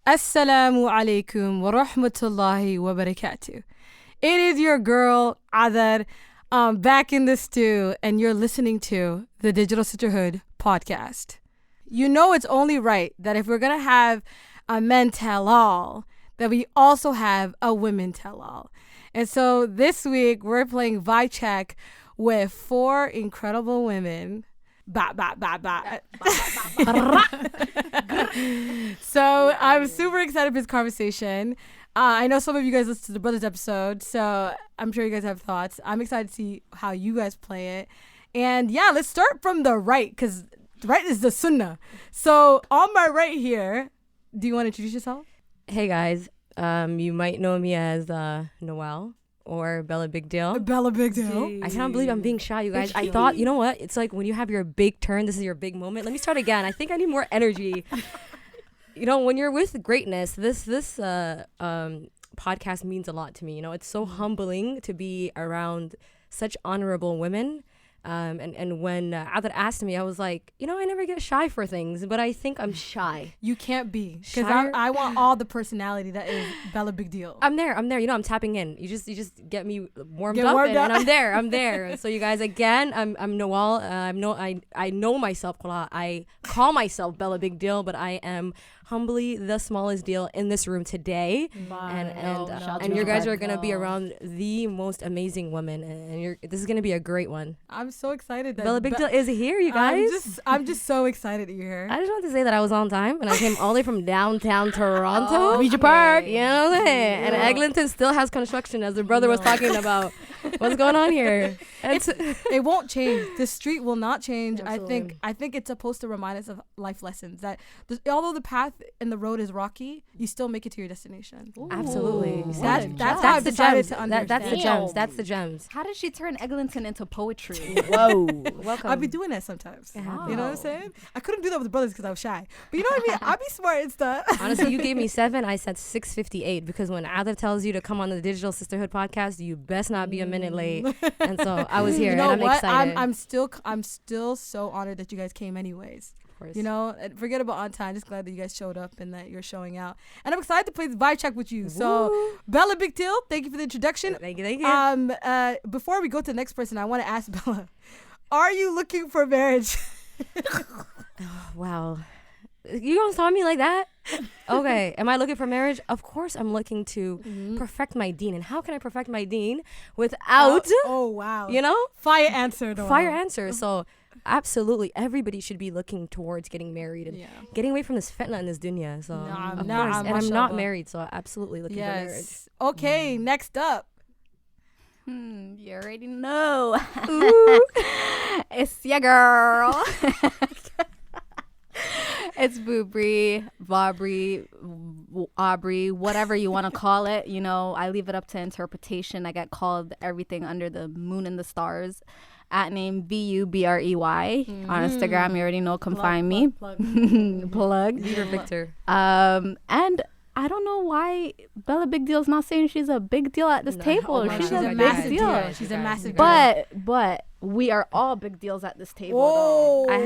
Assalamu alaikum wa rahmatullahi wa barakatuh. It is your girl, Cadar, back in the stew, and you're listening to the Digital Sisterhood podcast. You know it's only right that if we're going to have a men tell all, that we also have a women tell all. And so this week, we're playing Vibe Check with 4 incredible women. So I'm super excited for this conversation. I know some of you guys listened to the Brothers episode, so I'm sure you guys have thoughts. I'm excited to see how you guys play it. And yeah, let's start from the right, because right is the sunnah. So on my right here, do you want to introduce yourself? Hey guys, you might know me as Noelle or Bella Big Deal. Bella Big Deal. I can't believe I'm being shy, you guys. I thought, you know what? It's like when you have your big turn, this is your big moment. Let me start again. I think I need more energy. You know, when you're with greatness, this podcast means a lot to me. You know, it's so humbling to be around such honorable women. And when Cadar asked me, I was like, you know, I never get shy for things, but I think I'm shy. You can't be, because I want all the personality that is Bella Big Deal. I'm there. You know, I'm tapping in. You just get me warmed up, and I'm there. So you guys, again, I'm Noelle. I know myself. I call myself Bella Big Deal, but I am humbly the smallest deal in this room today. And you guys are gonna be around the most amazing women, and this is gonna be a great one. I'm so excited that Bella Big Deal is here, you guys. I'm just so excited that you're here. I just want to say that I was on time, and I came all the way from downtown Toronto. Regent Park. You know what I'm saying? And Eglinton still has construction, as the brother was talking about. What's going on here? It won't change. The street will not change. Absolutely. I think it's supposed to remind us of life lessons, that although the path and the road is rocky, you still make it to your destination. Ooh. Absolutely. That's the gems. That's the gems. How did she turn Eglinton into poetry? Whoa. Welcome. I'll be doing that sometimes. Wow. You know what I'm saying? I couldn't do that with the brothers because I was shy. But you know what I mean? I'll be smart and stuff. Honestly, you gave me 7. I said 6:58, because when Cadar tells you to come on the Digital Sisterhood podcast, you best not be a minute late. And so I was here, you know and I'm what? excited. I'm still so honored that you guys came anyways. Of course. You know, forget about on time. Just glad that you guys showed up and that you're showing out. And I'm excited to play this Vibe Check with you. So Bella Big Deal, thank you for the introduction. Thank you. Before we go to the next person, I want to ask Bella, are you looking for marriage? Wow. You gonna tell me like that? Okay. Am I looking for marriage? Of course I'm looking to perfect my deen. And how can I perfect my deen without oh wow. You know? Fire answer though. Fire answer. So absolutely everybody should be looking towards getting married and getting away from this fitna in this dunya. So of course. And I'm not married, so absolutely looking for marriage. Okay, next up. You already know. It's your girl. It's Vubrey, Aubrey, whatever you want to call it. You know, I leave it up to interpretation. I get called everything under the moon and the stars. At name Vubrey on Instagram. You already know. Come find me. Plug. Leader Victor. And I don't know why Bella Big Deal's not saying she's a big deal at this table. She's a big deal. She's a massive deal. But we are all big deals at this table. Whoa. I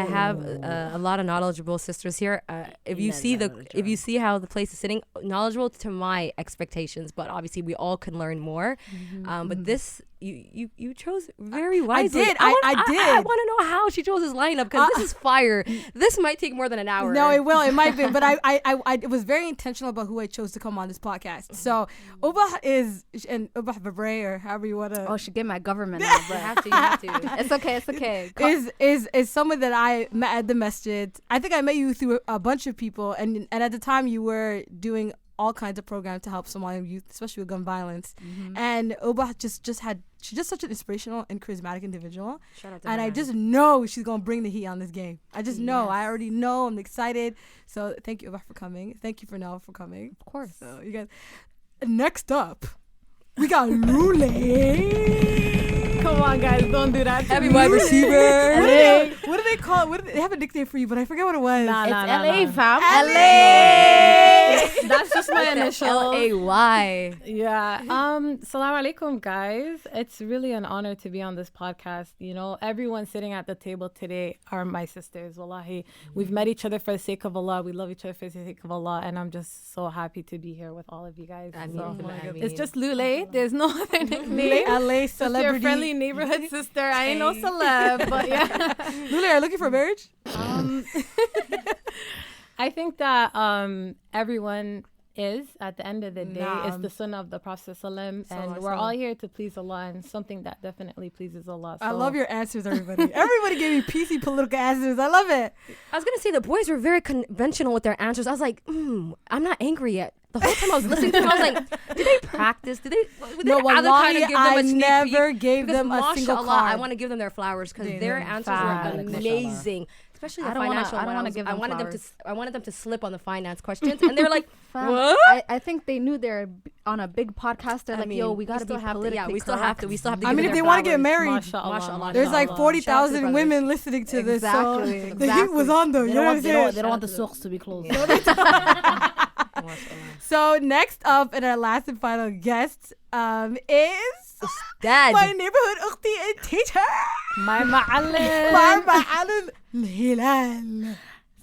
have a lot of knowledgeable sisters here. If you see how the place is sitting, knowledgeable to my expectations, but obviously we all can learn more. But this you chose very wisely. I did. I want to know how she chose this lineup, because this is fire. This might take more than an hour. No, it will. It might be. But I it was very intentional about who I chose to come on this podcast. So Ubah is, and Ubah Vubrey, or however you want to. Oh, she get my government now, but You have to. It's okay. Is someone that I met at the masjid. I think I met you through a bunch of people, and at the time you were doing all kinds of programs to help Somali youth, especially with gun violence. And Ubah she's just such an inspirational and charismatic individual. Shout out to and her. I just know she's gonna bring the heat on this game. I just know. I already know. I'm excited. So thank you, Ubah, for coming. Thank you for Noelle for coming. Of course. So you guys. Next up, we got Lule. Come on, guys, don't do that. Heavy wide receiver. What do they call it? They have a nickname for you, but I forget what it was. It's LA, fam. LA. That's just my initial. L-A-Y. Yeah. Salam alaikum, guys. It's really an honor to be on this podcast. You know, everyone sitting at the table today are my sisters. Wallahi, we've met each other for the sake of Allah. We love each other for the sake of Allah, and I'm just so happy to be here with all of you guys. It's just Lule. There's no other nickname. LA Just celebrity. your friendly neighborhood sister. I ain't no celeb, but yeah. Lule, are you looking for marriage? I think that everyone is, at the end of the day, it's the sunnah of the Prophet ﷺ, and we're all here to please Allah, and something that definitely pleases Allah. So. I love your answers, everybody. Everybody gave me PC political answers. I love it. I was going to say the boys were very conventional with their answers. I was like, I'm not angry yet. The whole time I was listening to them, I was like, did they practice? Did they No, other kind of give them I a sneak never peek? gave Because them a single mashallah, card. I want to give them their flowers because their answers fab. were amazing. Especially the I don't wanna- financial I don't one. wanna give them I wanted them to slip on the finance questions, and they were like, Fam, what? I think they knew they're on a big podcast. They're like, yo, we gotta be politically we still have to. We still have to. I give mean, them if they their want to get flowers. married, Mashallah. there's like Mashallah. 40,000 women listening to this. So Exactly. the heat was on them. They You know what I'm saying? don't want the source to be closed. So next up, and our last and final guest is Dad. my neighborhood ukhti and teacher, My ma'alim. Vubrey Ustadah Hilal.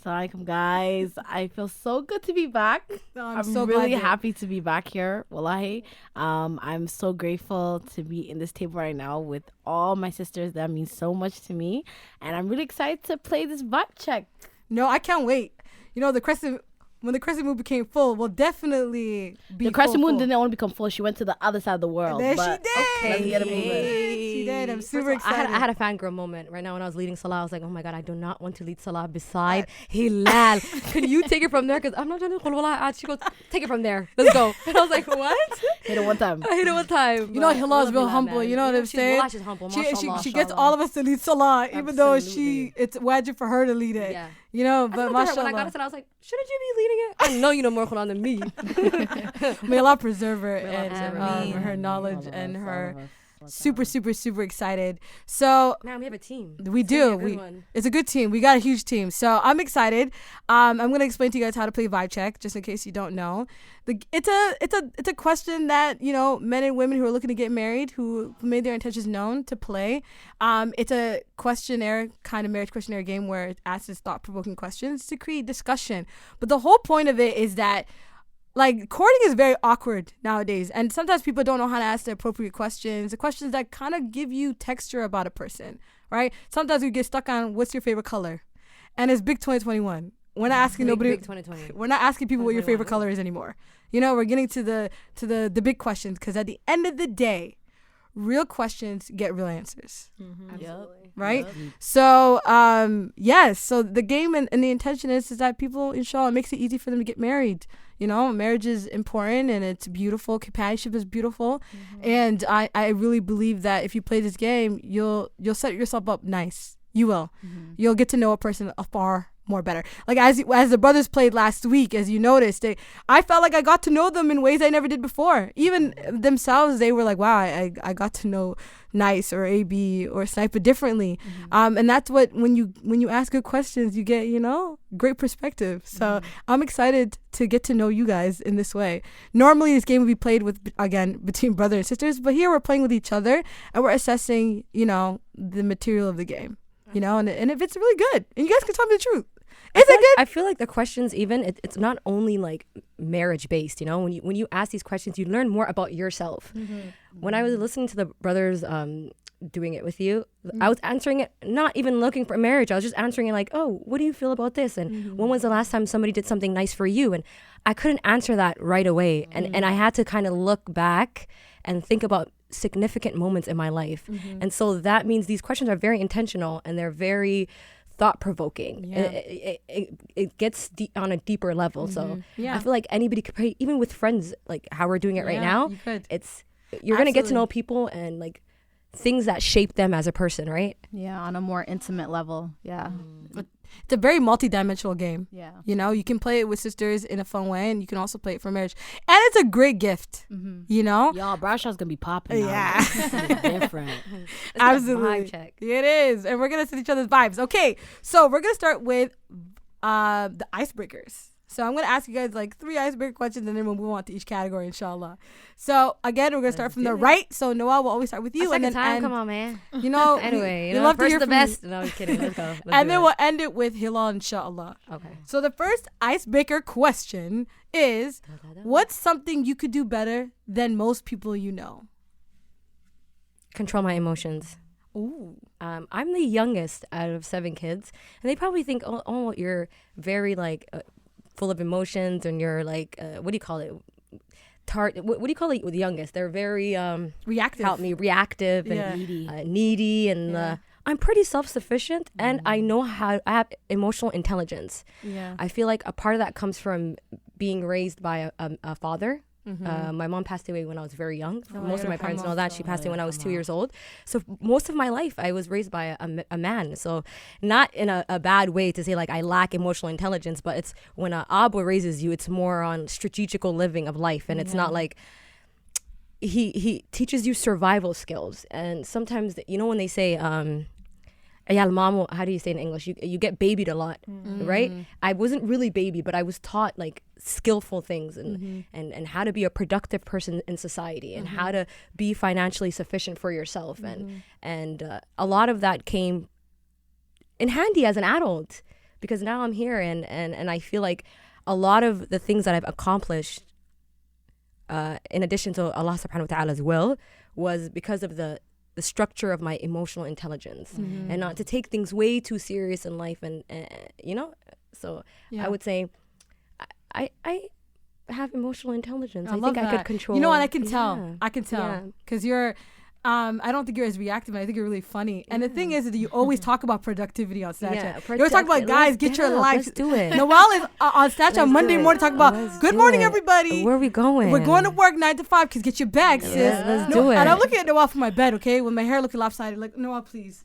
Assalamualaikum, guys. I feel so good to be back. I'm so really glad happy to be back here. Wallahi. I'm so grateful to be in this table right now with all my sisters. That means so much to me. And I'm really excited to play this vibe check. No, I can't wait. You know, when the crescent moon became full, we'll definitely be The crescent moon full. didn't only become full. She went to the other side of the world. There she but did. Let's get it moving. She did. I'm First super of all, excited. I had a fangirl moment right now when I was leading Salah. I was like, oh my God, I do not want to lead Salah beside Hilal. Can you take it from there? Because I'm not trying to qul wala. She goes, take it from there. Let's go. And I was like, what? Hit it one time. I hit it one time. You know, but Hilal is love real Hilal, humble. man. You know what I'm saying? Wallah, she's humble. Mashallah, She gets mashallah. all of us to lead Salah, even though Absolutely. it's wajib for her to lead it. Yeah. You know, I but said to her when I got mashallah. to Salah, I was like, shouldn't you be leading it? I know you know more Quran than me. May Allah preserve her May Allah and preserve her. her knowledge All of and us, her all of us. super excited. So Man, we have a team. we It's gonna do. be a good one. It's a good team. We got a huge team. So I'm excited. I'm gonna explain to you guys how to play vibe check, just in case you don't know. It's a question that, you know, men and women who are looking to get married, who made their intentions known to play. It's a questionnaire, kind of marriage questionnaire game where it asks us thought-provoking questions to create discussion. But the whole point of it is that, like, courting is very awkward nowadays, and sometimes people don't know how to ask the appropriate questions, the questions that kind of give you texture about a person, right? Sometimes we get stuck on what's your favorite color, and it's big 2021. We're not asking nobody. Big 2020. We're not asking people what your favorite 2021. color is anymore. You know, we're getting to the big questions, because at the end of the day, real questions get real answers. Absolutely. Right? So, yes. So the game and the intention is that people, inshallah, it makes it easy for them to get married. You know, marriage is important and it's beautiful. Companionship is beautiful. And I really believe that if you play this game, you'll set yourself up nice. You will. You'll get to know a person far more better. Like as the brothers played last week, as you noticed, I felt like I got to know them in ways I never did before. Even themselves, they were like, wow, I got to know Nice or AB or Sniper differently. And that's what, when you ask good questions, you get, you know, great perspective. So I'm excited to get to know you guys in this way. Normally this game would be played with, again, between brother and sisters, but here we're playing with each other and we're assessing, you know, the material of the game. You know, and if it's really good, and you guys can tell me the truth. Is it good? I feel like the questions, even it's not only like marriage based. You know, when you ask these questions, you learn more about yourself. When I was listening to the brothers doing it with you, I was answering it not even looking for marriage. I was just answering it like, oh, what do you feel about this? And when was the last time somebody did something nice for you? And I couldn't answer that right away, and I had to kind of look back and think about significant moments in my life. And so that means these questions are very intentional and they're very thought-provoking. It gets on a deeper level. So I feel like anybody could play, even with friends, like how we're doing it right now. You could. You're gonna get to know people and like things that shape them as a person, right? Yeah, on a more intimate level. Yeah. It's a very multi-dimensional game. Yeah. You know, you can play it with sisters in a fun way, and you can also play it for marriage. And it's a great gift. You know? Y'all, Brashaw's gonna be popping now. Yeah. It's different. Absolutely. Vibe check. It is. And we're going to set each other's vibes. Okay. So we're going to start with the icebreakers. So I'm going to ask you guys like 3 icebreaker questions and then we'll move on to each category, inshallah. So again, we're going to start from the right. So Noah, we'll always start with you. And then time. Come on, man. You know, anyway, we love to first hear the from best. you. No, I'm kidding. Let's go. And then we'll end it with Hilal, inshallah. Okay. So the first icebreaker question is, what's something you could do better than most people you know? Control my emotions. Ooh. I'm the youngest out of 7 kids, and they probably think, oh, you're very like full of emotions, and you're like, what do you call it? What do you call it with the youngest? They're very reactive. Help me, reactive and needy, and I'm pretty self-sufficient, and I know how. I have emotional intelligence. Yeah. I feel like a part of that comes from being raised by a father. My mom passed away when I was very young. Most of my parents know that. She passed away when I was 2 years old. So most of my life, I was raised by a man. So not in a bad way to say like I lack emotional intelligence, but it's when a Abba raises you, it's more on strategical living of life. And it's not like he teaches you survival skills. And sometimes, you know, when they say, Ayal mamo, how do you say in English? You get babied a lot, right? I wasn't really baby, but I was taught like skillful things and how to be a productive person in society and how to be financially sufficient for yourself. And a lot of that came in handy as an adult, because now I'm here and I feel like a lot of the things that I've accomplished, in addition to Allah subhanahu wa ta'ala's will, was because of the structure of my emotional intelligence and not to take things way too serious in life and you know, so I would say I have emotional intelligence. I think I could control. You know what? I can tell because you're I don't think you're as reactive, and I think you're really funny. And the thing is that you always talk about productivity on Snapchat. You always talk about guys, get your life. Let's do it. Noelle is on Snapchat on Monday morning talking about good morning, everybody. Where are we going? We're going to work 9 to 5 because get your bag, sis. Let's do it. And I'm looking at Noelle from my bed, okay, with my hair looking lopsided. Like, Noelle, please.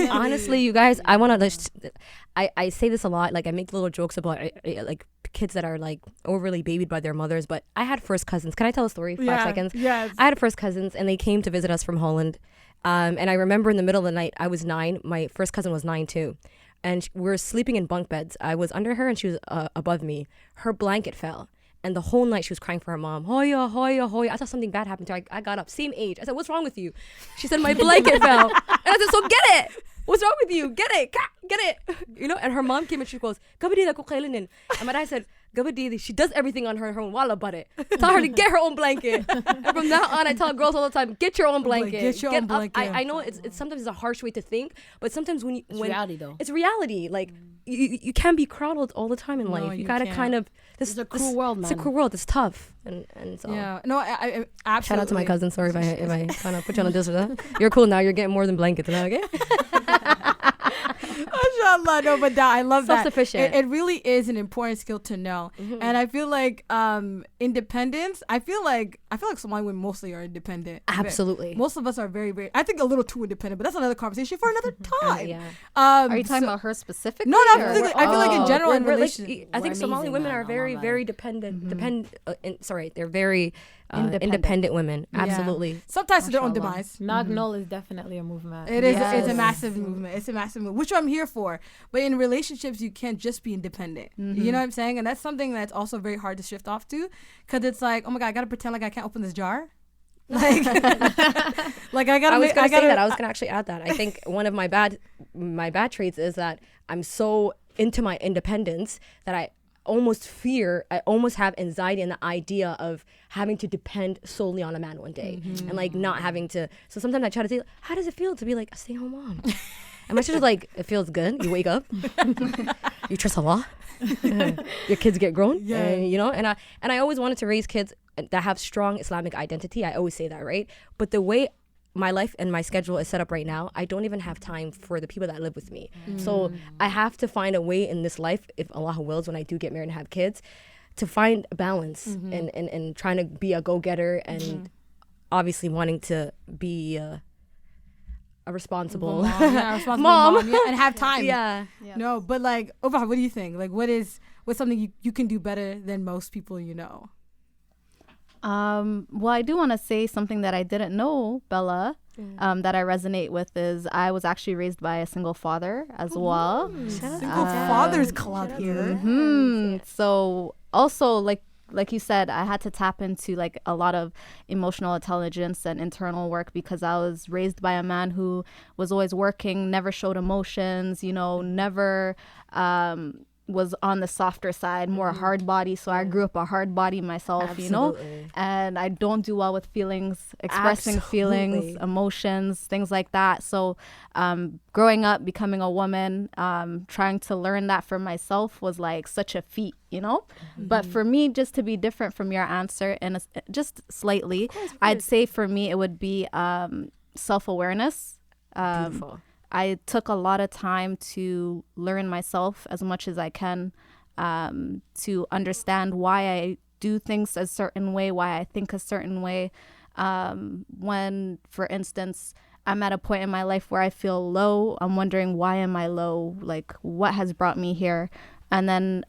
Honestly, you guys, I want to. I say this a lot. Like I make little jokes about like kids that are like overly babied by their mothers. But I had first cousins. Can I tell a story? 5 seconds. Yes. I had first cousins, and they came to visit us from Holland. And I remember in the middle of the night, I was 9. My first cousin was 9 too, and we were sleeping in bunk beds. I was under her, and she was above me. Her blanket fell. And the whole night she was crying for her mom. Hoya, hoya, hoya. I thought something bad happened to her. I got up, same age. I said, what's wrong with you? She said, my blanket fell. And I said, so get it. What's wrong with you? Get it. Get it. You know, and her mom came and she goes, Gabadida ko kailinin. And my dad said, Gabadidi, she does everything on her own. Wala but tell her to get her own blanket. And from now on, I tell girls all the time, get your own blanket. Get your own blanket. I know it's sometimes it's a harsh way to think, but sometimes when reality though. It's reality. Like you can't be coddled all the time in life. You gotta kind of. It's a cruel world, man. It's a cruel world. It's tough, and so. Yeah. No, I absolutely. Shout out to my cousin. Sorry if I kind of put you on a diss or that. You're cool now. You're getting more than blankets now, okay? Mashallah, no, but I love that. Self-sufficient. It really is an important skill to know, and I feel like independence. I feel like Somali women mostly are independent. Absolutely. Most of us are very, very. I think a little too independent, but that's another conversation for another time. Yeah. Are you talking about her specifically? No, I feel like in general in relationships. I think Somali women are very, very dependent. They're very independent women. Absolutely. Sometimes to their own demise. Nagnol is definitely a movement. It is. It's a massive movement. It's a massive movement, which I'm here for. But in relationships, you can't just be independent. You know what I'm saying? And that's something that's also very hard to shift off to, because it's like, oh my God, I gotta pretend like I can't open this jar. Like, like I gotta. I was gonna say that. I was gonna actually add that. I think one of my bad traits is that I'm so into my independence that I almost have anxiety in the idea of having to depend solely on a man one day and like not having to. So sometimes I try to say, how does it feel to be like a stay-at-home mom? And my sister's like, it feels good. You wake up, you trust Allah, your kids get grown, and, you know. And I always wanted to raise kids that have strong Islamic identity. I always say that, right? But the way my life and my schedule is set up right now, I don't even have time for the people that live with me. So I have to find a way in this life, if Allah wills, when I do get married and have kids, to find a balance and trying to be a go-getter and obviously wanting to be a responsible mom. And have time. Yeah. No, but like, Obah, what do you think? Like, what's something you can do better than most people you know? Well, I do want to say something that I didn't know, Bella, that I resonate with is I was actually raised by a single father as well. Single fathers club here. So also, like you said, I had to tap into like a lot of emotional intelligence and internal work because I was raised by a man who was always working, never showed emotions, never was on the softer side, more hard body. So I grew up a hard body myself, and I don't do well with feelings, expressing feelings, emotions, things like that. So growing up, becoming a woman, trying to learn that for myself was like such a feat, But for me, just to be different from your answer and just slightly, I'd say for me, it would be self-awareness. Beautiful. I took a lot of time to learn myself as much as I can, to understand why I do things a certain way, why I think a certain way. When, for instance, I'm at a point in my life where I feel low, I'm wondering, why am I low? Like, what has brought me here? And then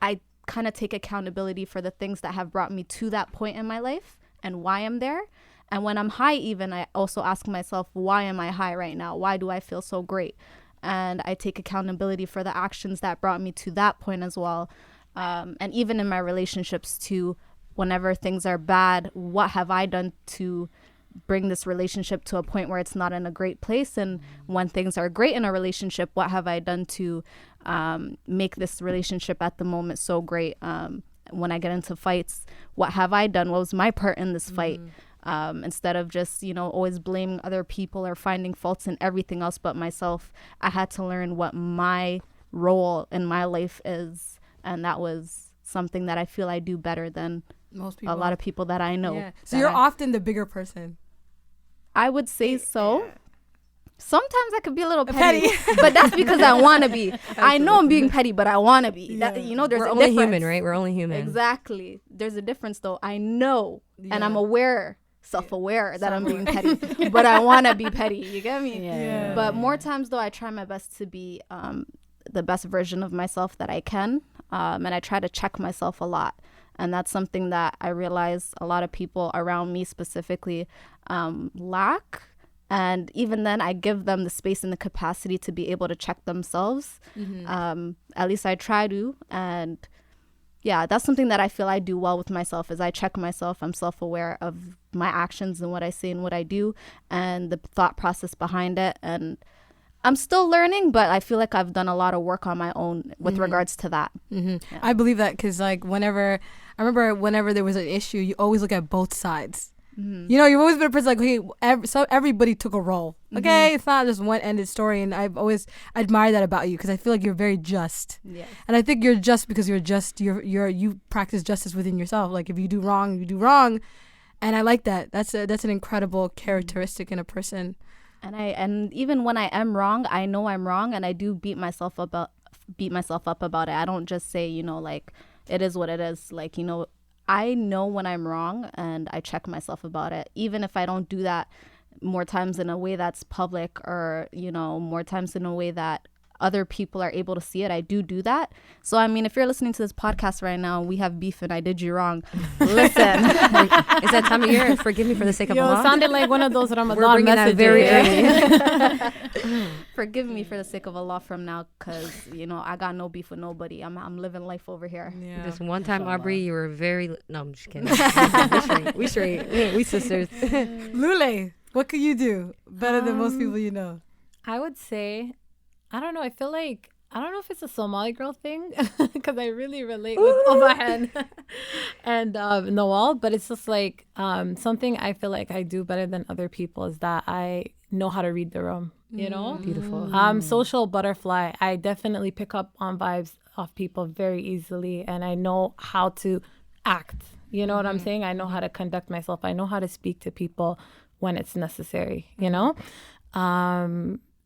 I kind of take accountability for the things that have brought me to that point in my life and why I'm there. And when I'm high, even, I also ask myself, why am I high right now? Why do I feel so great? And I take accountability for the actions that brought me to that point as well. And even in my relationships too, whenever things are bad, what have I done to bring this relationship to a point where it's not in a great place? And when things are great in a relationship, what have I done to make this relationship at the moment so great? When I get into fights, what have I done? What was my part in this fight? Instead of just, always blaming other people or finding faults in everything else but myself, I had to learn what my role in my life is. And that was something that I feel I do better than most people, a lot of people that I know. Yeah. So you're often the bigger person. I would say so. Sometimes I could be a little petty. But that's because I want to be. I know I'm being petty, but I want to be. That, there's We're a only difference. human, right? We're only human. Exactly. There's a difference, though. I know, and I'm aware, self-aware that I'm being petty, but I want to be petty. You get me? Yeah. But more times, though, I try my best to be the best version of myself that I can, and I try to check myself a lot. And that's something that I realize a lot of people around me specifically lack. And even then, I give them the space and the capacity to be able to check themselves. At least I try to. And yeah, that's something that I feel I do well with myself is I check myself. I'm self-aware of my actions and what I say and what I do and the thought process behind it. And I'm still learning, but I feel like I've done a lot of work on my own with regards to that. Yeah. I believe that because whenever there was an issue, you always look at both sides. You've always been a person so everybody took a role. Okay, it's not just one ended story, and I've always admired that about you because I feel like you're very just. Yeah. And I think you're just because you're just you practice justice within yourself. Like if you do wrong, you do wrong, and I like that. That's an incredible characteristic in a person. And even when I am wrong, I know I'm wrong, and I do beat myself up about it. I don't just say it is what it is. I know when I'm wrong and I check myself about it, even if I don't do that more times in a way that's public or, more times in a way that other people are able to see it. I do that. So, I mean, if you're listening to this podcast right now, we have beef and I did you wrong. Listen. Is that time of year? Forgive me for the sake of Allah. It sounded like one of those Ramadan We're bringing that very early. Forgive me for the sake of Allah from now because, I got no beef with nobody. I'm living life over here. Yeah. This one time, Aubrey, you were very... No, I'm just kidding. we straight. We sisters. Lule, what could you do better than most people you know? I would say... I don't know. I feel like, I don't know if it's a Somali girl thing because I really relate with Obahan and Nawal, but it's just like something I feel like I do better than other people is that I know how to read the room, Beautiful. Social butterfly. I definitely pick up on vibes of people very easily and I know how to act. You know what I'm saying? I know how to conduct myself. I know how to speak to people when it's necessary,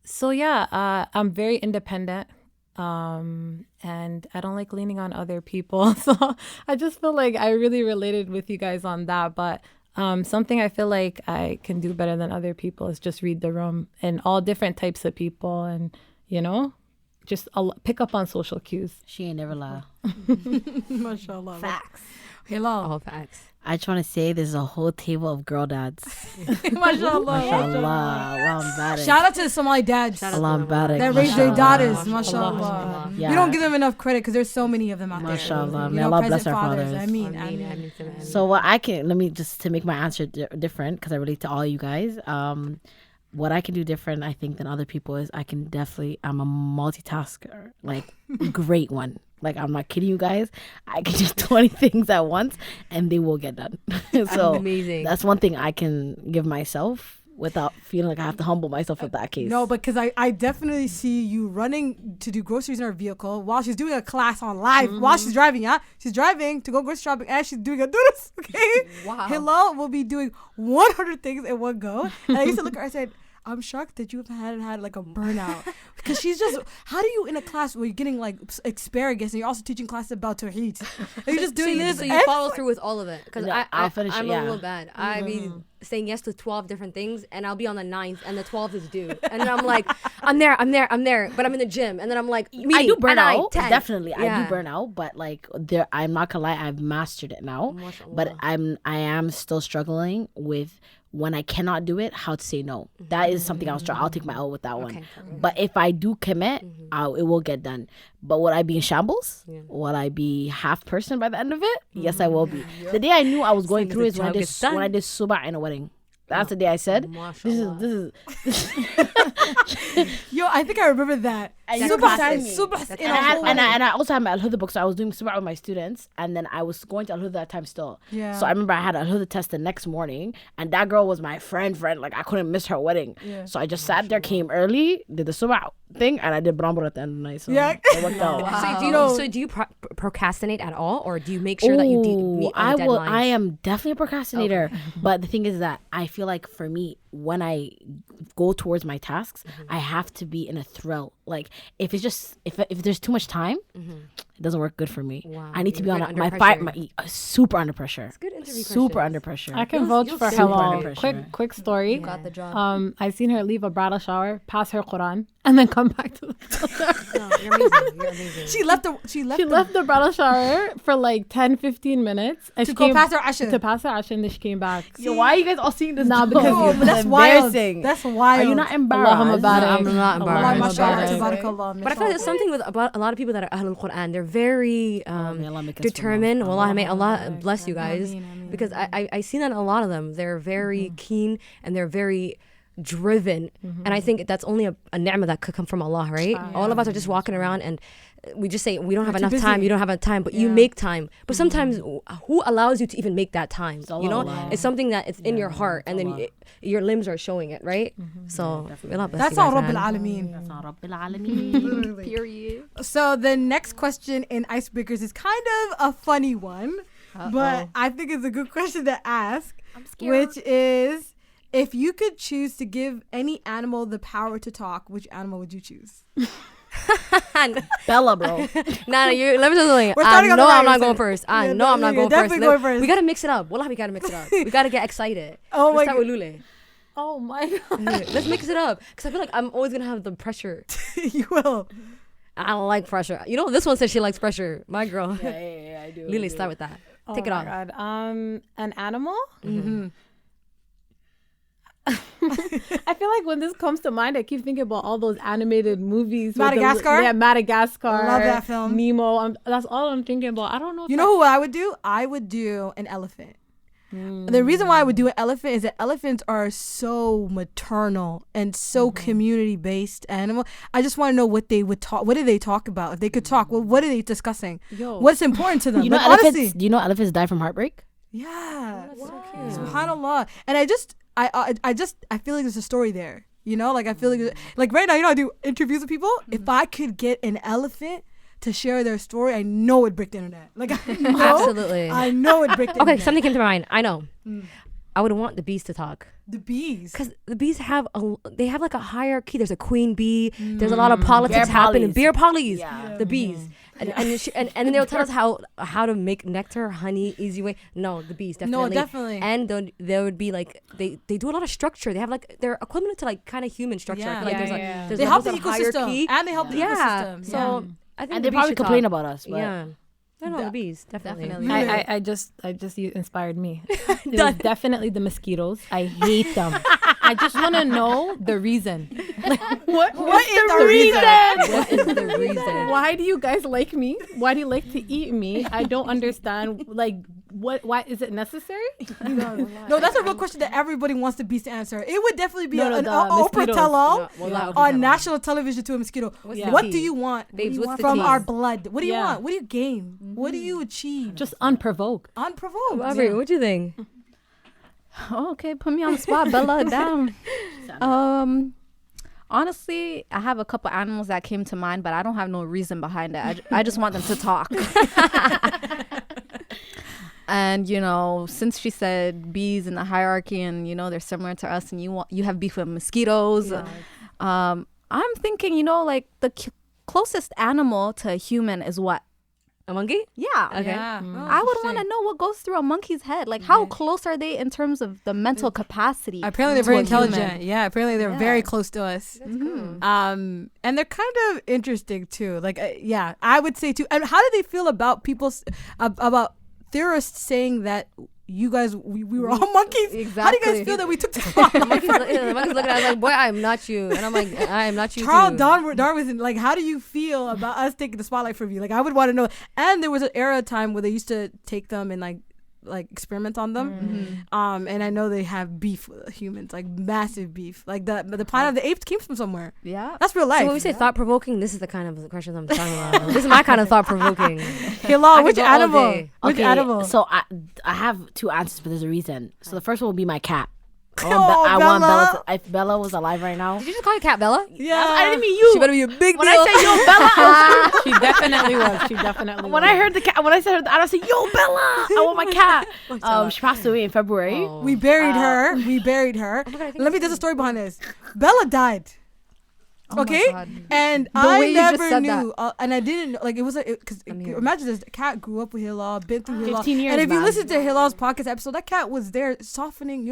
So yeah, I'm very independent and I don't like leaning on other people. So I just feel like I really related with you guys on that. But something I feel like I can do better than other people is just read the room and all different types of people and, just pick up on social cues. She ain't never lie. MashaAllah. Facts. Hilal. All facts. I just want to say there's a whole table of girl dads. Mashallah. MashaAllah. Allah Mbarak. Shout out to the Somali dads Allah Mbarak. that raise their MashaAllah. daughters. Mashallah. Yeah. We don't give them enough credit because there's so many of them out MashaAllah. there. May You know, Allah bless present our fathers. fathers. I mean. So what I can, let me just to make my answer different, because I relate to all you guys. What I can do different, I think, than other people is I'm a multitasker, like great one. Like, I'm not kidding you guys. I can do 20 things at once and they will get done. So Amazing. that's one thing I can give myself without feeling like I have to humble myself in that case. No, because I definitely see you running to do groceries in her vehicle while she's doing a class on live, while she's driving, yeah? She's driving to go grocery shopping and she's doing a durus, okay? Wow. Hilal will be doing 100 things in one go. And I used to look at her and I said, I'm shocked that you haven't had like a burnout. Because she's just, how do you in a class where you're getting like asparagus and you're also teaching classes about Tawheed? And you're just doing this. So you follow through with all of it. Because Yeah, I'll finish it, I'm yeah. a little bad. I mean, saying yes to 12 different things and I'll be on the 9th and the 12th is due. And then I'm like, I'm there, but I'm in the gym. And then I'm like, I do burn out. 10. Definitely. I Yeah. do burn out, but like I'm not gonna lie, I've mastered it now. MashaAllah. But I am still struggling with when I cannot do it, how to say no. That is something I'll take my L with that one. But if I do commit, it will get done. But will I be in shambles? Yeah. Will I be half person by the end of it? Yes, I will be. The day I knew I was going through is when I did subah in a wedding. That's the day I said, this is Yo, I think I remember that. And you Subah beside me. in a And whole I also had my Al-Huda book, so I was doing subah with my students, and then I was going to Al-Huda that time still. Yeah. So I remember I had Al-Huda test the next morning, and that girl was my friend. Like, I couldn't miss her wedding. Yeah. So I just sat there, came early, did the subah thing, and I did brambor at the end of the night. So Yeah. it worked out. So do you procrastinate at all, or do you make sure that you meet I on the will. deadlines? I am definitely a procrastinator, but the thing is that I feel like for me, when I go towards my tasks, I have to be in a thrill. Like if it's just if there's too much time, it doesn't work good for me. Wow. I need to be You're on good under my pressure. super under pressure. It's good interview Super questions. under pressure. I can vouch for super Hilal. under pressure. Quick story. You got the job. I seen her leave a bridal shower, pass her Quran, and then come back to the No, you're amazing. You're amazing. She left She left the bridal shower for like 10-15 minutes and to she go came past her Asha. to pass her Asha, and then she came back. Yo, why are you guys all seeing this? Nah, though? because Oh, you- but that's wild. Embarrassing. That's wild. Are you not embarrassed? Allahumma barik. I'm not Allah, embarrassed. mashallah, Barak. tabarakallah, But I feel like there's something with about a lot of people that are Ahlul Quran. They're very may Allah make us determined. from Wallah, may Allah bless you guys. Ameen, ameen, Because I see that in a lot of them. They're very keen and they're very driven. And I think that's only a ni'mah that could come from Allah, right? All of us are just walking around and we just say we don't have too enough busy. time. You don't have enough time, but you Yeah. make time. But sometimes who allows you to even make that time? You know, Allah. it's something that it's in your heart, and then your limbs are showing it, right? So Allah bless That's you all guys, Rabbil man. Alameen. That's not Rabbil Alameen. Period. So the next question in Icebreakers is kind of a funny one, but I think it's a good question to ask, which is, if you could choose to give any animal the power to talk, which animal would you choose? Bella, bro. Nah, you let me tell you something. We're I starting on know the I'm right not going side. first. I Yeah, know I'm not you're going first. definitely going first. We gotta mix it up. Wallah, we gotta mix it up. We gotta get excited. Oh Let's my start with Lule. Oh my god. Let's mix it up, because I feel like I'm always gonna have the pressure. You will. I don't like pressure. You know, this one says she likes pressure. My girl. Yeah, I do. Lily, start with that. Take it Oh off. my god. An animal? Mm-hmm. I feel like when this comes to mind, I keep thinking about all those animated movies. with Madagascar? Yeah, Madagascar. Love that film. Nemo. That's all I'm thinking about. I don't know. If You know who I would do? I would do an elephant. The reason why I would do an elephant is that elephants are so maternal and so community-based animal. I just want to know what they would talk. What do they talk about? If they could talk, well, what are they discussing? Yo. What's important to them? You know, Like, elephants. honestly, do you know elephants die from heartbreak? yeah. cute. Subhanallah. And I feel like there's a story there. You know, like I feel like right now, you know, I do interviews with people. If I could get an elephant to share their story, I know it'd break the internet. Like I know, Absolutely. I know it'd break the Okay, internet. something came to mind. I know. I would want the bees to talk. The bees. Because the bees have like a hierarchy. There's a queen bee. There's a lot of politics Beer happening. pollies. Beer pollies. Yeah. The bees. And then they'll tell us how to make nectar, honey, easy way. No, the bees definitely. No, definitely. And there would be like they do a lot of structure. They have like they're equivalent to like kind of human structure. Yeah. I feel like there's Yeah. there's They help levels the of ecosystem. hierarchy. And they help the Yeah. ecosystem. So I think And the they bees probably should complain talk. about us. But Yeah. No, the bees, definitely. I just you inspired me. It was definitely the mosquitoes. I hate them. I just want to know the reason. What is the reason? What is the reason? Why do you guys like me? Why do you like to eat me? I don't understand. Like, why is it necessary? No, that's a real question that everybody wants the beast to answer. It would definitely be an Oprah mosquitoes. tell-all Yeah, on national television to a mosquito. What do you want Babes, what's the from tea? our blood? What do you want? What do you gain? What do you achieve? Just unprovoked. Unprovoked. Vubrey, what do you think? Oh, okay, put me on the spot, Bella. Down. Honestly, I have a couple animals that came to mind, but I don't have no reason behind it. I just want them to talk. And since she said bees in the hierarchy, and they're similar to us, and you have beef with mosquitoes, I'm thinking like the closest animal to a human is what? A monkey? Yeah. Okay. Yeah. I would want to know what goes through a monkey's head. Like, how close are they in terms of the mental capacity? Apparently they're to very a intelligent. human? Yeah, apparently they're very close to us. That's cool. And they're kind of interesting too. Like, I would say too. And how do they feel about about theorists saying that you guys, we were all monkeys? Exactly. How do you guys feel that we took the spotlight? The monkey's looking at us like, boy, I am not you. And I'm like, I am not you Charles too. Darwin, like, how do you feel about us taking the spotlight from you? Like, I would want to know. And there was an era of time where they used to take them and like experiment on them. And I know they have beef with humans, like massive beef. Like the Planet of the Apes came from somewhere. Yeah. That's real life. So when we say thought-provoking, this is the kind of questions I'm talking about. This is my kind of thought-provoking. Hilal, which go all animal? day. Which animal? So I have two answers, but there's a reason. So the first one would be my cat. I Oh, want Bella. Bella. If Bella was alive right now, Did you just call your cat Bella? Yeah. I didn't mean you. She better be a big When deal. I say yo Bella, She definitely was. She definitely when was. I heard the cat, when I said her, I said yo Bella, I want my cat. She passed away in February. Oh. We buried her. We buried her. God, I think Let me tell the story behind this. Bella died. Oh Okay, my God. and way I you just never said knew, and I didn't know. Like, it was like, because here. imagine this cat grew up with Hilal, been through Hilal, 15 years, and if you man. listen to Hilal's podcast episode, that cat was there softening,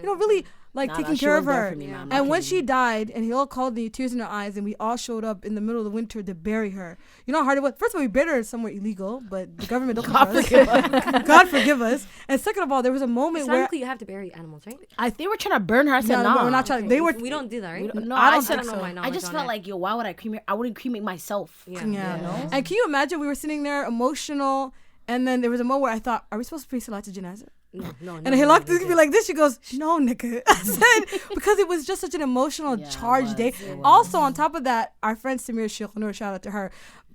really like taking care of her. And when she died, and Hilal called me, tears in her eyes, and we all showed up in the middle of the winter to bury her. You know how hard it was? First of all, we buried her somewhere illegal, but the government don't forgive us. God forgive us. And second of all, there was a moment where Islamically, you have to bury animals, right? They were trying to burn her. I said no, no, we're not trying. They were. We don't do that, right? No, I I don't said think so. my I knowledge just on felt it. like, yo, why would I cremate? I wouldn't cremate myself. Yeah. And can you imagine we were sitting there emotional, and then there was a moment where I thought, are we supposed to pray Salat to Janazah? No. And he looked at me like this. She goes, no, nigga. I said, because it was just such an emotional, charged day. Also, on top of that, our friend Samir Sheikh Noor, shout out to her.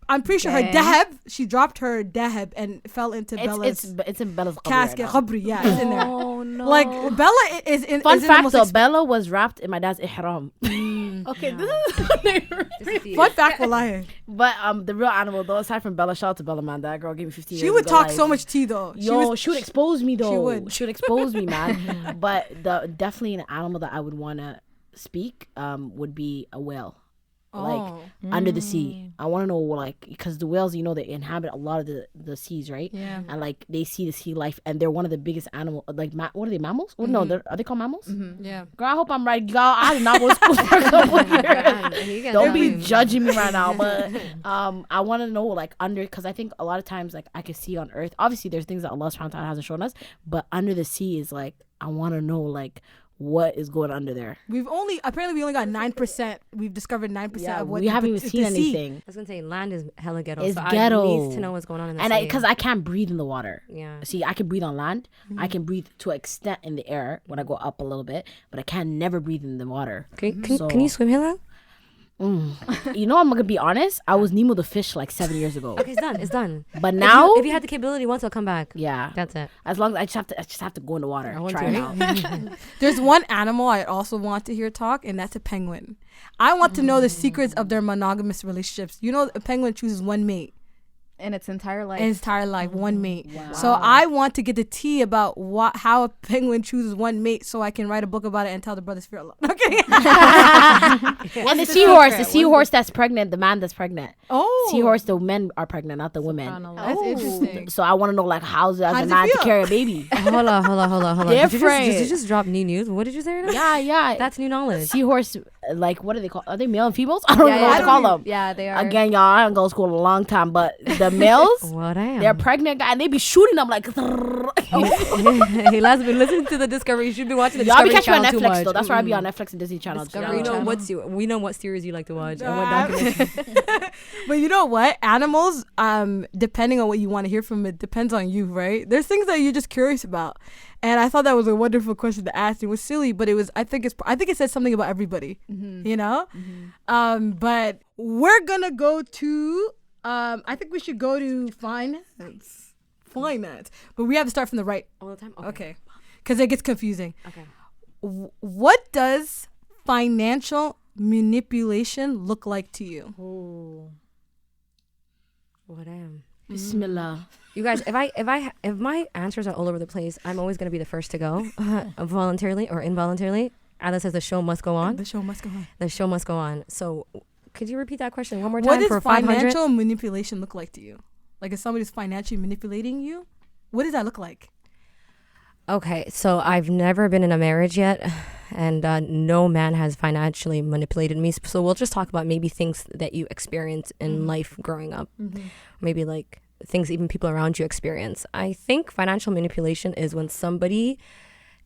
I'm pretty sure her dahab, she dropped her dahab and fell into Bella's It's in Bella's casket. Khabri, yeah, it's in there. Oh no. Like, Bella is in. Fun is in fact the though, most Bella was wrapped in my dad's ihram. Okay, this is fun fact, wallahi. But the real animal though, aside from Bella, shout out to Bella, man. That girl gave me 15 years. She would ago, talk like, so much tea, though. She would expose me though. She would. She would expose me, man. But definitely an animal that I would want to speak would be a whale. Like under the sea. I want to know, like, because the whales, they inhabit a lot of the seas, right? Yeah. And like they see the sea life, and they're one of the biggest animal. Like, what are they, mammals? Well, no, are they called mammals? Yeah. Girl, I hope I'm right. Girl, I did not go to school for a couple of years. Don't be judging me right now, but I want to know, like, because I think a lot of times, like, I can see on Earth. Obviously, there's things that Allah subhanahu wa ta'ala hasn't shown us, but under the sea is like, I want to know, like, what is going under there. Apparently we only got 9%. We've discovered 9% of what we haven't even seen the sea. anything. I was gonna say land is hella ghetto. It's so ghetto. I need to know what's going on in the And sea. because I can't breathe in the water. Yeah. See, I can breathe on land. I can breathe to an extent in the air when I go up a little bit, but I can never breathe in the water. Can you swim, Hilal? I'm gonna be honest. I was Nemo the fish like 7 years ago. Okay, it's done. It's done. But now, if you had the capability once, I'll come back. yeah, That's it. as long as I just have to go in the water. I want Try to. it out. There's one animal I also want to hear talk, and that's a penguin. I want to know the secrets of their monogamous relationships. A penguin chooses one mate in its entire life. in its entire life, one mate. So I want to get the tea about how a penguin chooses one mate, so I can write a book about it and tell the brothers fear Allah. Okay. And the seahorse that's pregnant, the man that's pregnant. Oh. Seahorse, the men are pregnant, not the women. That's interesting. So I want to know, like, how's it as How a does it man to feel? carry a baby? Hold on. They're Did you just drop new news? What did you say right now? Yeah. That's new knowledge. Seahorse, like, what do they call? Are they male and females? I don't know what to call them. Yeah, they are. Again, y'all, I don't go to school in a long time, but the males, What I am. they're pregnant and they be shooting them like. Hey, last been listening to the Discovery. You should be watching the Y'all be Discovery catching me on Channel too Netflix much. though. That's where I be on Netflix and Disney Channel. Discovery. We know what series you like to watch and what documentaries. But you know what? Animals, depending on what you want to hear from it, depends on you, right? There's things that you're just curious about. And I thought that was a wonderful question to ask. It was silly, but it was. I think it says something about everybody. You know. But we're gonna go to. I think we should go to finance. But we have to start from the right. All the time. Okay. Because it gets confusing. Okay. What does financial manipulation look like to you? What I am. Bismillah. You guys, if my answers are all over the place, I'm always gonna be the first to go, voluntarily or involuntarily. Alice says the show must go on. The show must go on. The show must go on. So, could you repeat that question one more What time does for 500? financial manipulation look like to you? Like if somebody's financially manipulating you, what does that look like? Okay, so I've never been in a marriage yet, and no man has financially manipulated me. So we'll just talk about maybe things that you experience in life growing up. Maybe like things even people around you experience. I think financial manipulation is when somebody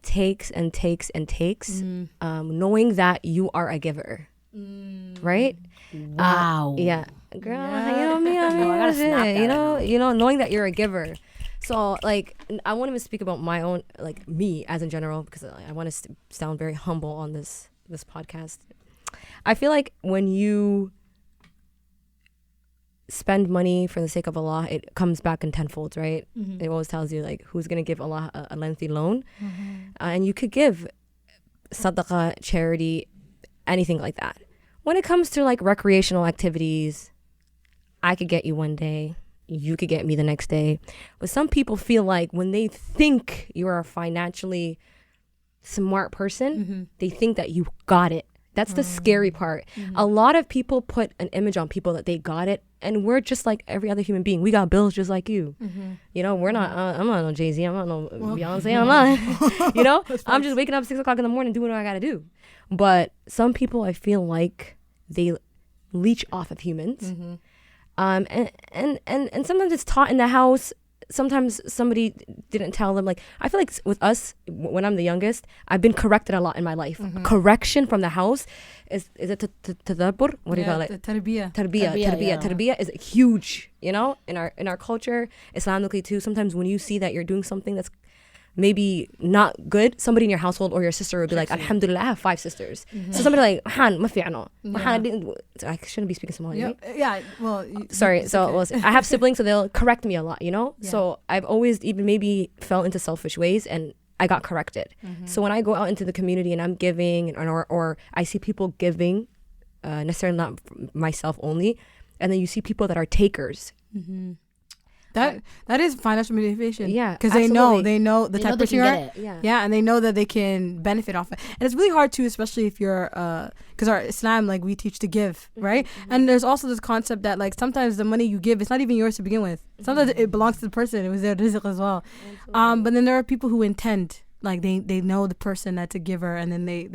takes and takes and takes, knowing that you are a giver, right? Wow. Yeah, girl, you know me. I gotta snap that. You know, knowing that you're a giver. So like, I won't even speak about my own, like me as in general, because I want to sound very humble on this podcast. I feel like when you spend money for the sake of Allah, it comes back in tenfold, right? It always tells you like who's gonna give Allah a lengthy loan, and you could give sadaqah, charity, anything like that. When it comes to like recreational activities, I could get you one day, you could get me the next day. But some people feel like when they think you're a financially smart person, they think that you got it. That's the scary part. A lot of people put an image on people that they got it, and we're just like every other human being. We got bills just like you. You know, we're not, I'm not no Jay-Z, I'm not no Beyonce, I'm not, you know? I'm just waking up 6 o'clock in the morning doing what I gotta do. But some people, I feel like they leech off of humans. And sometimes it's taught in the house. Sometimes somebody didn't tell them. Like, I feel like with us, when I'm the youngest, I've been corrected a lot in my life. Correction from the house is it tadabbur? What do you call it? Tarbiyah. Tarbiyah is huge, you know, in our culture, Islamically too. Sometimes when you see that you're doing something that's maybe not good, somebody in your household or your sister would be like, Alhamdulillah, I have 5 sisters. So somebody like, I shouldn't be speaking Somali, right? Yeah, well, sorry. So I have siblings, so they'll correct me a lot, you know? So I've always even maybe fell into selfish ways, and I got corrected. So when I go out into the community and I'm giving, or I see people giving, necessarily not myself only, and then you see people that are takers. That is financial manipulation. Yeah, because they know the type of person you are. Yeah, and they know that they can benefit off it. And it's really hard too, especially if you're because our Islam, like, we teach to give, right? And there's also this concept that like sometimes the money you give, it's not even yours to begin with. Sometimes it belongs to the person. It was their rizq as well. But then there are people who intend, like they know the person that's a giver, and then they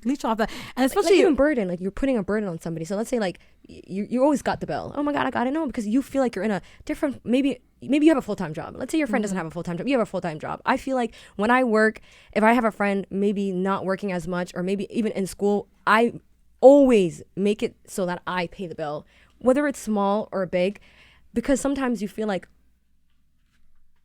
leech off that. And especially like even burden, like you're putting a burden on somebody. So let's say like you always got the bill. Oh my God, I got it. No, because you feel like you're in a different, maybe you have a full-time job. Let's say your friend doesn't have a full-time job. You have a full-time job. I feel like when I work, if I have a friend maybe not working as much, or maybe even in school, I always make it so that I pay the bill, whether it's small or big, because sometimes you feel like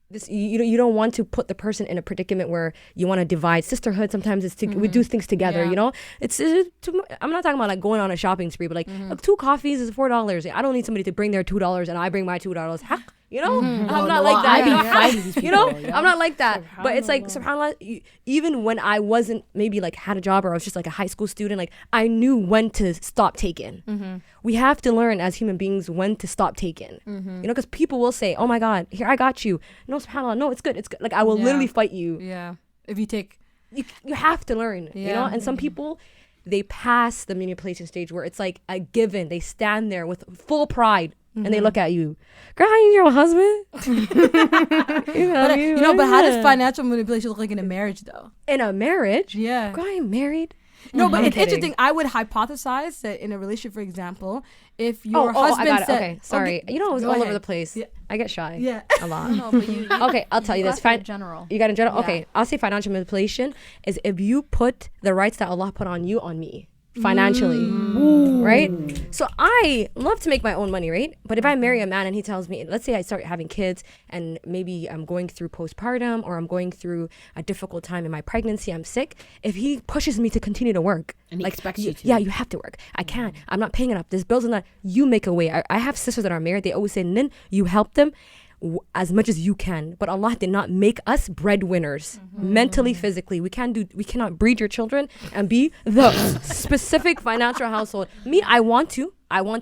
this, you don't want to put the person in a predicament where you want to divide. Sisterhood sometimes is we do things together, you know. It's I'm not talking about like going on a shopping spree, but like look, 2 coffees is $4. I don't need somebody to bring their $2 and I bring my $2. You know, I'm not like that. I be fighting these people, you know, I'm not like that. But it's like, subhanAllah, even when I wasn't maybe like had a job, or I was just like a high school student, like I knew when to stop taking. We have to learn as human beings when to stop taking. You know, because people will say, "Oh my God, here I got you." No, subhanAllah, no, it's good. It's good. Like I will literally fight you. Yeah, if you take, you have to learn. You know, and some people, they pass the manipulation stage where it's like a given. They stand there with full pride. And they look at you, girl, how you your husband? But how does financial manipulation look like in a marriage, though? In a marriage? Yeah. Girl, I ain't married. No, but I'm it's kidding. interesting. I would hypothesize that in a relationship, for example, if your I husband got it. said, Okay, sorry. Okay, You know, it was go all over ahead. the place. Yeah. I get shy. Yeah. A lot. No, but you Okay, I'll tell you this. in general. You got in general? Yeah. Okay, I'll say financial manipulation is if you put the rights that Allah put on you on me financially, right? So I love to make my own money, right? But if I marry a man and he tells me, let's say I start having kids and maybe I'm going through postpartum or I'm going through a difficult time in my pregnancy, I'm sick. If he pushes me to continue to work, And he expects you to. Yeah, you have to work. I can't. I'm not paying enough. There's bills and that. You make a way. I have sisters that are married. They always say, Nin, you help them as much as you can, but Allah did not make us breadwinners mentally, physically. We cannot breed your children and be the specific financial household. Me, I want to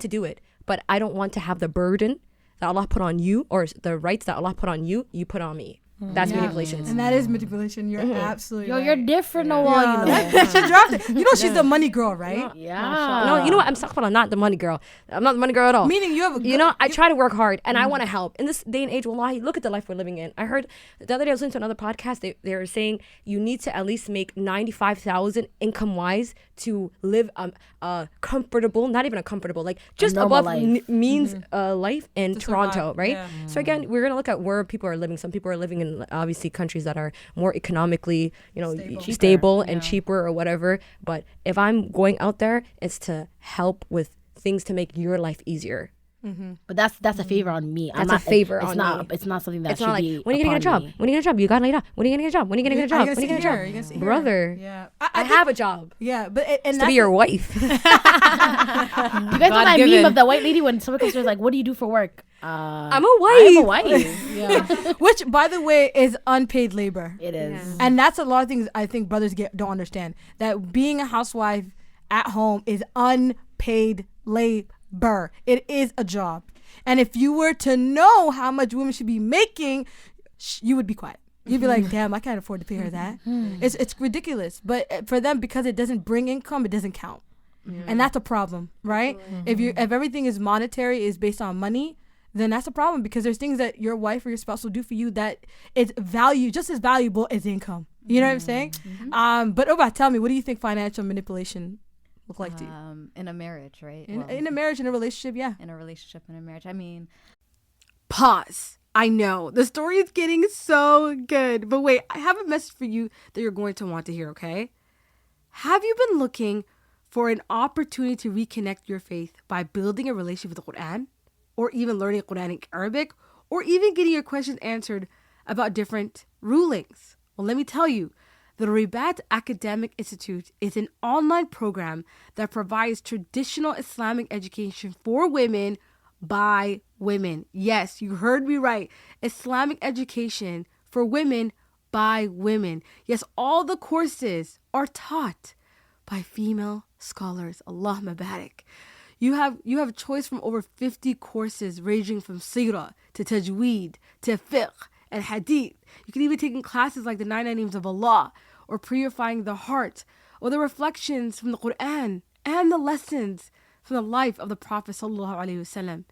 do it, but I don't want to have the burden that Allah put on you or the rights that Allah put on you put on me. That's manipulation. And that is manipulation. You're absolutely Yo, right. you're different, Nawal. You know. She dropped it. You know she's the money girl, right? Yeah. No, you know what? I'm not the money girl. I'm not the money girl at all. Meaning you have a You know, I try to work hard and I want to help. In this day and age, wallahi, look at the life we're living in. I heard the other day I was listening to another podcast. They were saying you need to at least make 95,000 income wise to live comfortable, not even a comfortable, like just normal above life. means life in To Toronto, survive, right? yeah. So again, we're gonna look at where people are living. Some people are living in obviously countries that are more economically, stable and cheaper or whatever. But if I'm going out there, it's to help with things to make your life easier. But that's a favor on me. That's a favor on me. It's not something that It's should not like, be when are you gonna get a upon job? me. When are you gonna get a job? You got laid off. When are you gonna get a job? When are you gonna get a job? Are When you are you gonna gonna get a see her? You gonna job? see her? Brother, Yeah. I have a job. Yeah, but and To that's be your wife. You guys know that God-given. meme of the white lady when someone comes to her like, "What do you do for work?" I'm a wife. I'm a wife. which, by the way, is unpaid labor. It is. And that's a lot of things I think brothers don't understand. That being a housewife at home is unpaid labor. It is a job. And if you were to know how much women should be making, you would be quiet. You'd be like, damn, I can't afford to pay her that. It's ridiculous. But for them, because it doesn't bring income, it doesn't count. And that's a problem, right? If everything is monetary, is based on money, then that's a problem, because there's things that your wife or your spouse will do for you that is just as valuable as income. You know what I'm saying? But Oba, tell me, what do you think financial manipulation look like to you? In a marriage, right? In a marriage, in a relationship, yeah. In a relationship, in a marriage. I mean, Pause. I know the story is getting so good, but wait, I have a message for you that you're going to want to hear, okay? Have you been looking for an opportunity to reconnect your faith by building a relationship with the Quran, or even learning Quranic Arabic, or even getting your questions answered about different rulings? Well, let me tell you, the Ribat Academic Institute is an online program that provides traditional Islamic education for women by women. Yes, you heard me right. Islamic education for women by women. Yes, all the courses are taught by female scholars. Allah Mubarak. You have a choice from over 50 courses ranging from Sirah to Tajweed to Fiqh and Hadith. You can even take classes like the 99 Names of Allah, or Purifying the Heart, or the reflections from the Quran, and the lessons from the life of the Prophet ﷺ,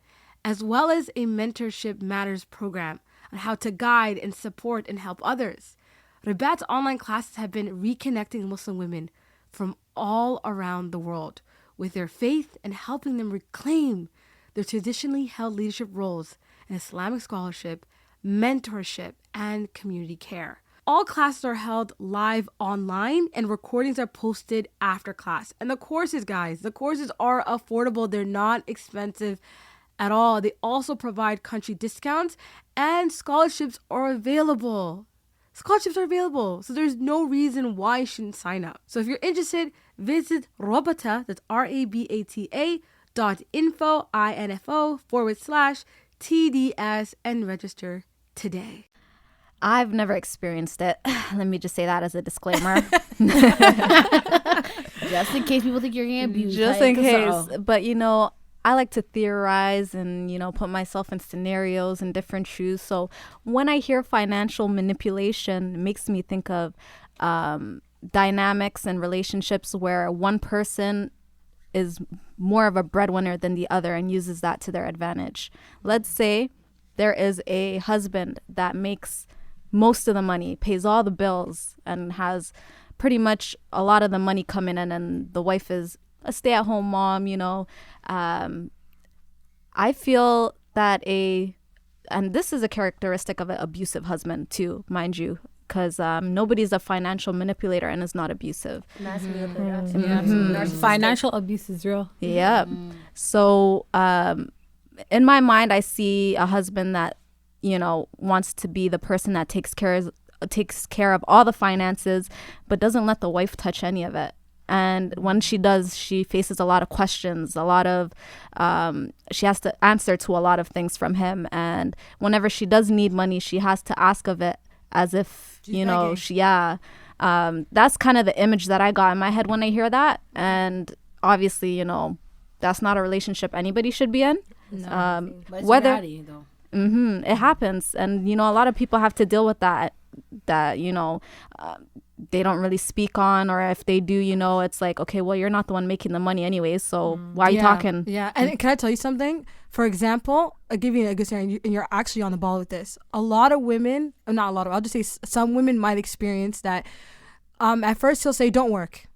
as well as a Mentorship Matters program on how to guide and support and help others. Ribat's online classes have been reconnecting Muslim women from all around the world with their faith and helping them reclaim their traditionally held leadership roles in Islamic scholarship, mentorship, and community care. All classes are held live online and recordings are posted after class. And the courses, guys, the courses are affordable. They're not expensive at all. They also provide country discounts, and scholarships are available. Scholarships are available, so there's no reason why you shouldn't sign up. So if you're interested, visit Rabata, that's RABATA.info/TDS and register today. I've never experienced it. Let me just say that as a disclaimer. Just in case people think you're getting abused. Just like, in case. so. But, I like to theorize and, put myself in scenarios and different shoes. So when I hear financial manipulation, it makes me think of dynamics and relationships where one person is more of a breadwinner than the other and uses that to their advantage. Let's say there is a husband that makes most of the money, pays all the bills, and has pretty much a lot of the money coming in, and the wife is a stay-at-home mom, you know. I feel that and this is a characteristic of an abusive husband too, mind you, because nobody's a financial manipulator and is not abusive. Financial abuse is real. Yeah. So in my mind, I see a husband that, you know, wants to be the person that takes care of all the finances, but doesn't let the wife touch any of it. And when she does, she faces a lot of questions, a lot of, she has to answer to a lot of things from him. And whenever she does need money, she has to ask of it as if, you know, that's kind of the image that I got in my head when I hear that. And obviously, you know, that's not a relationship anybody should be in. No, but it's whether reality, though. It happens. And, you know, a lot of people have to deal with that, you know, they don't really speak on, or if they do, you know, it's like, okay, well, you're not the one making the money anyways, so why are you talking? Yeah. And can I tell you something? For example, I'll give you a good scenario, and you're actually on the ball with this. A lot of women, not a lot of, I'll just say some women might experience that. At first he'll say, don't work.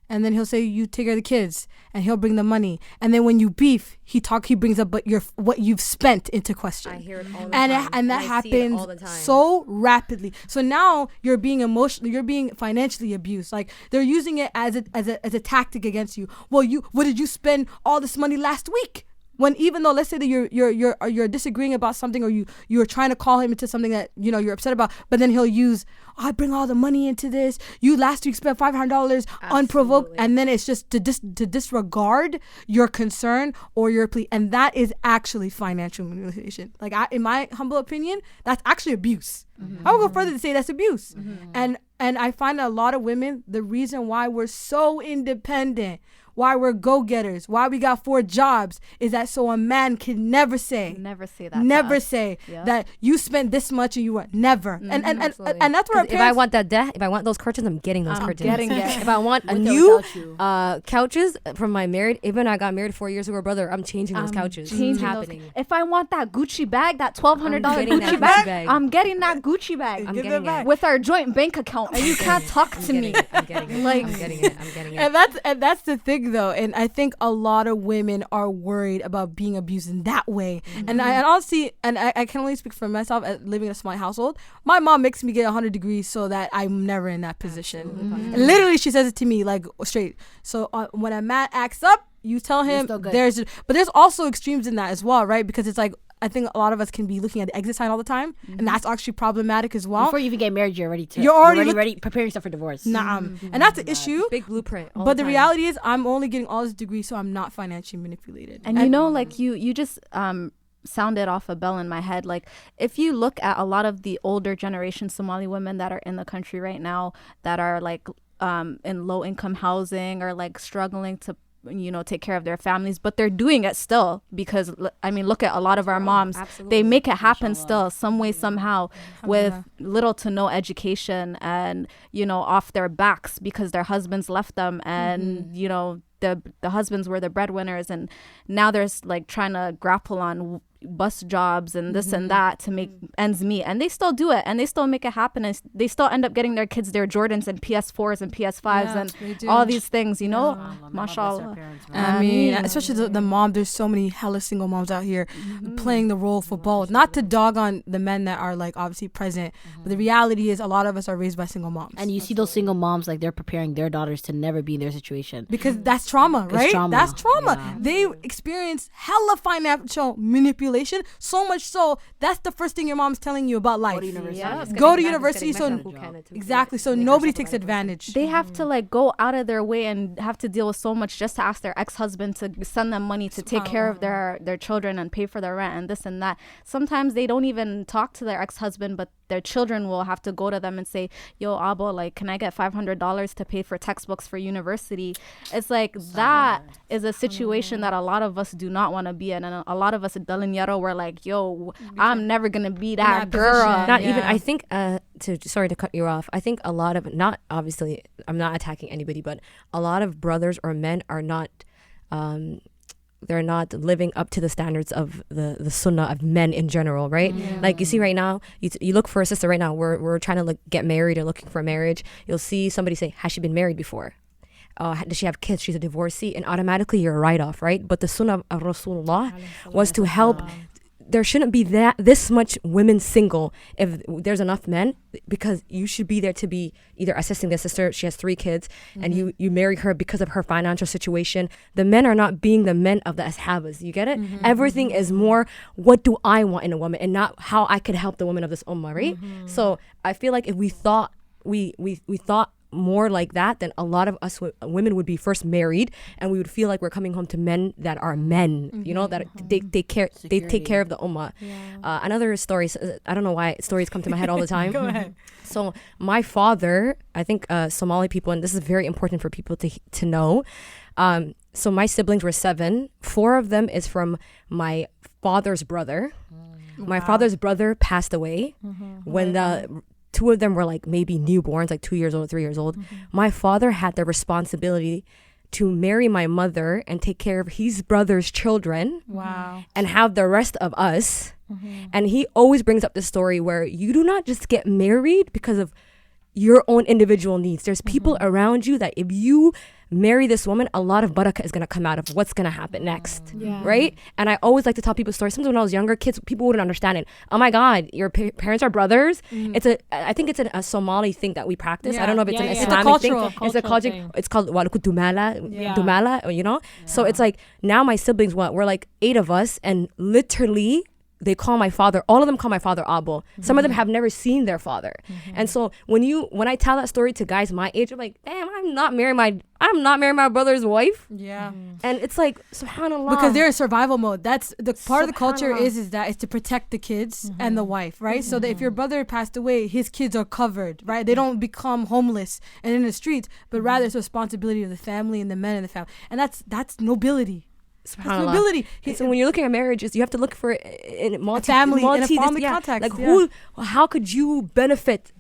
And then he'll say, you take care of the kids, and he'll bring the money. And then when you beef, he brings up what you've spent into question. I hear it all the time. And that happens so rapidly. So now you're being emotional, you're being financially abused. Like, they're using it as a tactic against you. Well, what did you spend all this money last week? When even though, let's say that you're disagreeing about something, or you're trying to call him into something that, you know, you're upset about, but then he'll use, I bring all the money into this. You last week spent $500 unprovoked, and then it's just to disregard your concern or your plea, and that is actually financial manipulation. Like, in my humble opinion, that's actually abuse. I would go further to say that's abuse. And I find that a lot of women, the reason why we're so independent, why we're go-getters, why we got 4 jobs, is that so a man can never say that you spent this much and you were never. And that's where our parents, if I want if I want those curtains, I'm getting those curtains. Getting it. If I want a new couches from my married, even I got married 4 years ago, brother, I'm changing those couches. It's happening. If I want that Gucci bag, that $1,200 Gucci bag, I'm getting that Gucci bag. I'm getting it. With our joint bank account, and you can't talk to me. I'm getting it. And that's the thing, though, and I think a lot of women are worried about being abused in that way. And I honestly, and I can only speak for myself, living in a small household. My mom makes me get 100 degrees so that I'm never in that position. And literally, she says it to me like straight. So when a man acts up, you tell him but there's also extremes in that as well, right? Because it's like, I think a lot of us can be looking at the exit sign all the time, and that's actually problematic as well. Before you even get married, you're already ready, preparing yourself for divorce. And that's the issue. Big blueprint. But the reality is, I'm only getting all this degree, so I'm not financially manipulated. And you know, like you just sounded off a bell in my head. Like, if you look at a lot of the older generation Somali women that are in the country right now, that are like in low income housing, or like struggling to, you know, take care of their families, but they're doing it still, because I mean, look at a lot of our moms. They make it happen still, some way, somehow, with little to no education, and, you know, off their backs because their husbands left them, and you know, the husbands were the breadwinners, and now they're like trying to grapple on bus jobs and this and that to make ends meet, and they still do it, and they still make it happen, and they still end up getting their kids their Jordans and PS4s and PS5s and all these things, you know. Mashallah. I mean, especially the mom, there's so many hella single moms out here playing the role for both. Not to dog on the men that are like obviously present, but the reality is a lot of us are raised by single moms, and you see those single moms, like, they're preparing their daughters to never be in their situation, because that's trauma, right? That's trauma. Yeah. They experience hella financial manipulation, so much so that's the first thing your mom's telling you about life. Go to university. So exactly, so nobody takes advantage. They have to like go out of their way and have to deal with so much just to ask their ex-husband to send them money to take care of their children and pay for their rent and this and that. Sometimes they don't even talk to their ex-husband, but their children will have to go to them and say, yo, Abo, like, can I get $500 to pay for textbooks for university? It's like, that is a situation that a lot of us do not want to be in, and a lot of us at Dalinyaro, we're like, yo, I'm never gonna be that girl. Not even, I think, sorry to cut you off, I think a lot of, not obviously, I'm not attacking anybody, but a lot of brothers or men are not living up to the standards of the sunnah of men in general, right? Like you see right now, you look for a sister right now, we're trying to get married or looking for a marriage. You'll see somebody say, has she been married before? Does she have kids? She's a divorcee, and automatically you're a write-off, right? But the sunnah of Rasulullah was to help. There shouldn't be this much women single if there's enough men, because you should be there to be either assisting the sister. She has 3 kids, and you marry her because of her financial situation. The men are not being the men of the ashabas. You get it? Everything is more, what do I want in a woman, and not how I could help the women of this ummah, right? So I feel like if we thought we thought more like that, then a lot of us women would be first married, and we would feel like we're coming home to men that are men, you know, that they take care of the ummah. Another story, I don't know why stories come to my head all the time. Go ahead. So my father, I think Somali people, and this is very important for people to know, so my siblings were 7. 4 of them is from my father's brother. My father's brother passed away when the 2 of them were like maybe newborns, like 2 years old, 3 years old. My father had the responsibility to marry my mother and take care of his brother's children. Wow. And have the rest of us. And he always brings up this story where you do not just get married because of your own individual needs. There's people around you that if you marry this woman, a lot of barakah is going to come out of what's going to happen next, right? And I always like to tell people stories. Sometimes when I was younger, people wouldn't understand it. Oh my God, your parents are brothers. I think it's a Somali thing that we practice. I don't know if it's an Islamic thing. It's a culture thing. It's called waluku dumala, you know? So it's like, now my siblings, we're like 8 of us, and literally they call my father, all of them call my father Abu. Some of them have never seen their father. And so when I tell that story to guys my age, I'm like, damn, I'm not marrying my brother's wife. Yeah. And it's like, subhanallah. Because they're in survival mode. That's the part of the culture is that it's to protect the kids and the wife, right? So that if your brother passed away, his kids are covered, right? They don't become homeless and in the streets, but rather it's a responsibility of the family and the men in the family. And that's nobility. Nobility. So when you're looking at marriages, you have to look for it in in a family context. Like how could you benefit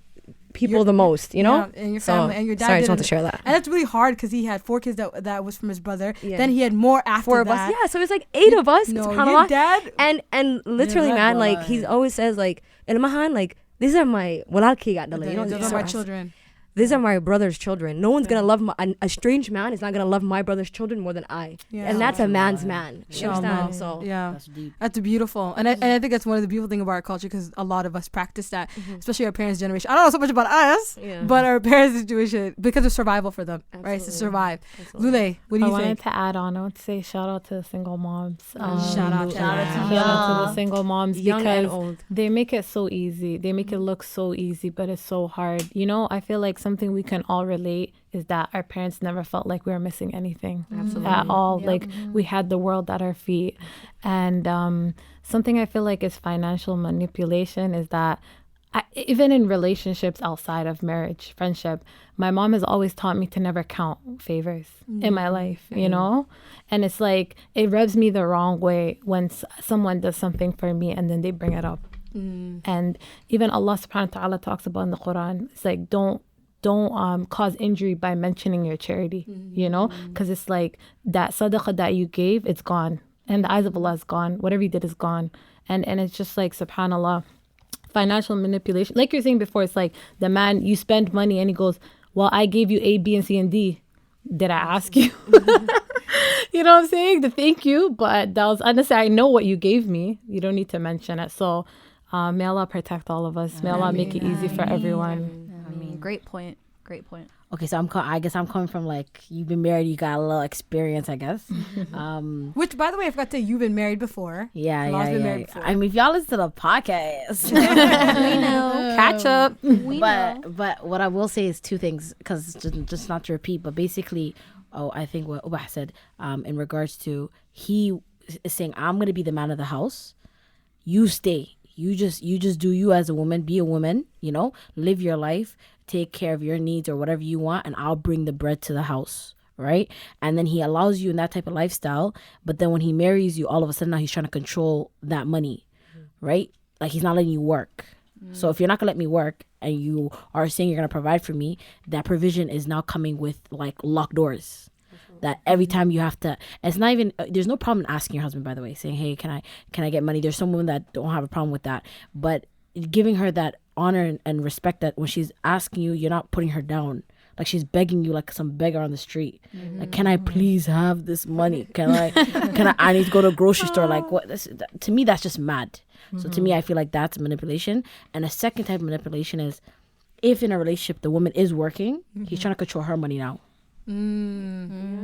people the most, you know? And your family and your dad. Sorry, I just want to share that. And that's really hard because he had 4 kids that was from his brother. Then he had more after 4 of that. us. Yeah, so it's like 8 of us. No, subhanallah. your dad. And literally, man, like he always says, like, Ilmahan, like, these are my Those are my children. These are my brother's children. No one's gonna love a strange man is not gonna love my brother's children more than I. And that's a man's man. You understand? So that's beautiful. And I think that's one of the beautiful things about our culture, because a lot of us practice that, especially our parents' generation. I don't know so much about us, but our parents' situation, because of survival for them, right? It's to survive. Lule, what do you think? I wanted to add on. I want to say shout out to the single moms. Shout out to the single moms, young because and old. they make it so easy. They make it look so easy, but it's so hard. You know, I feel like something we can all relate is that our parents never felt like we were missing anything at all. Like we had the world at our feet. And something I feel like is financial manipulation is that even in relationships outside of marriage, friendship, my mom has always taught me to never count favors in my life, you know? And it's like, it rubs me the wrong way when someone does something for me and then they bring it up. And even Allah subhanahu wa ta'ala talks about in the Quran, it's like, don't cause injury by mentioning your charity, you know, because it's like that sadaqah that you gave, it's gone, and the eyes of Allah is gone. Whatever you did is gone, and it's just like, subhanallah, financial manipulation. Like you're saying before, it's like the man, you spend money and he goes, well, I gave you A, B, and C, and D. Did I ask you? You know what I'm saying? The thank you, but that was unnecessary. I know what you gave me. You don't need to mention it. So may Allah protect all of us. May Allah make it easy for everyone. Great point. Okay, so I guess I'm coming from, like, you've been married, you got a little experience, I guess. Which, by the way, I forgot to say, you've been married before. Yeah. Married before. I mean, if y'all listen to the podcast, We know. catch up. know. But what I will say is 2 things, because just not to repeat, but basically, I think what Ubah said, in regards to, he is saying, I'm gonna be the man of the house. You stay. You just do you as a woman. Be a woman. You know, live your life. Take care of your needs or whatever you want, and I'll bring the bread to the house, right? And then he allows you in that type of lifestyle, but then when he marries you, all of a sudden now he's trying to control that money, right? Like, he's not letting you work. So if you're not gonna let me work and you are saying you're gonna provide for me, that provision is now coming with, like, locked doors. that every time you have to, it's not even, there's no problem asking your husband, by the way, saying, hey, can I get money? There's some women that don't have a problem with that, but giving her that honor and respect, that when she's asking you, you're not putting her down. Like she's begging you like some beggar on the street. Like, can I please have this money? I need to go to a grocery store. Like, what? To me, that's just mad. So to me, I feel like that's manipulation. And a second type of manipulation is if in a relationship, the woman is working, he's trying to control her money now.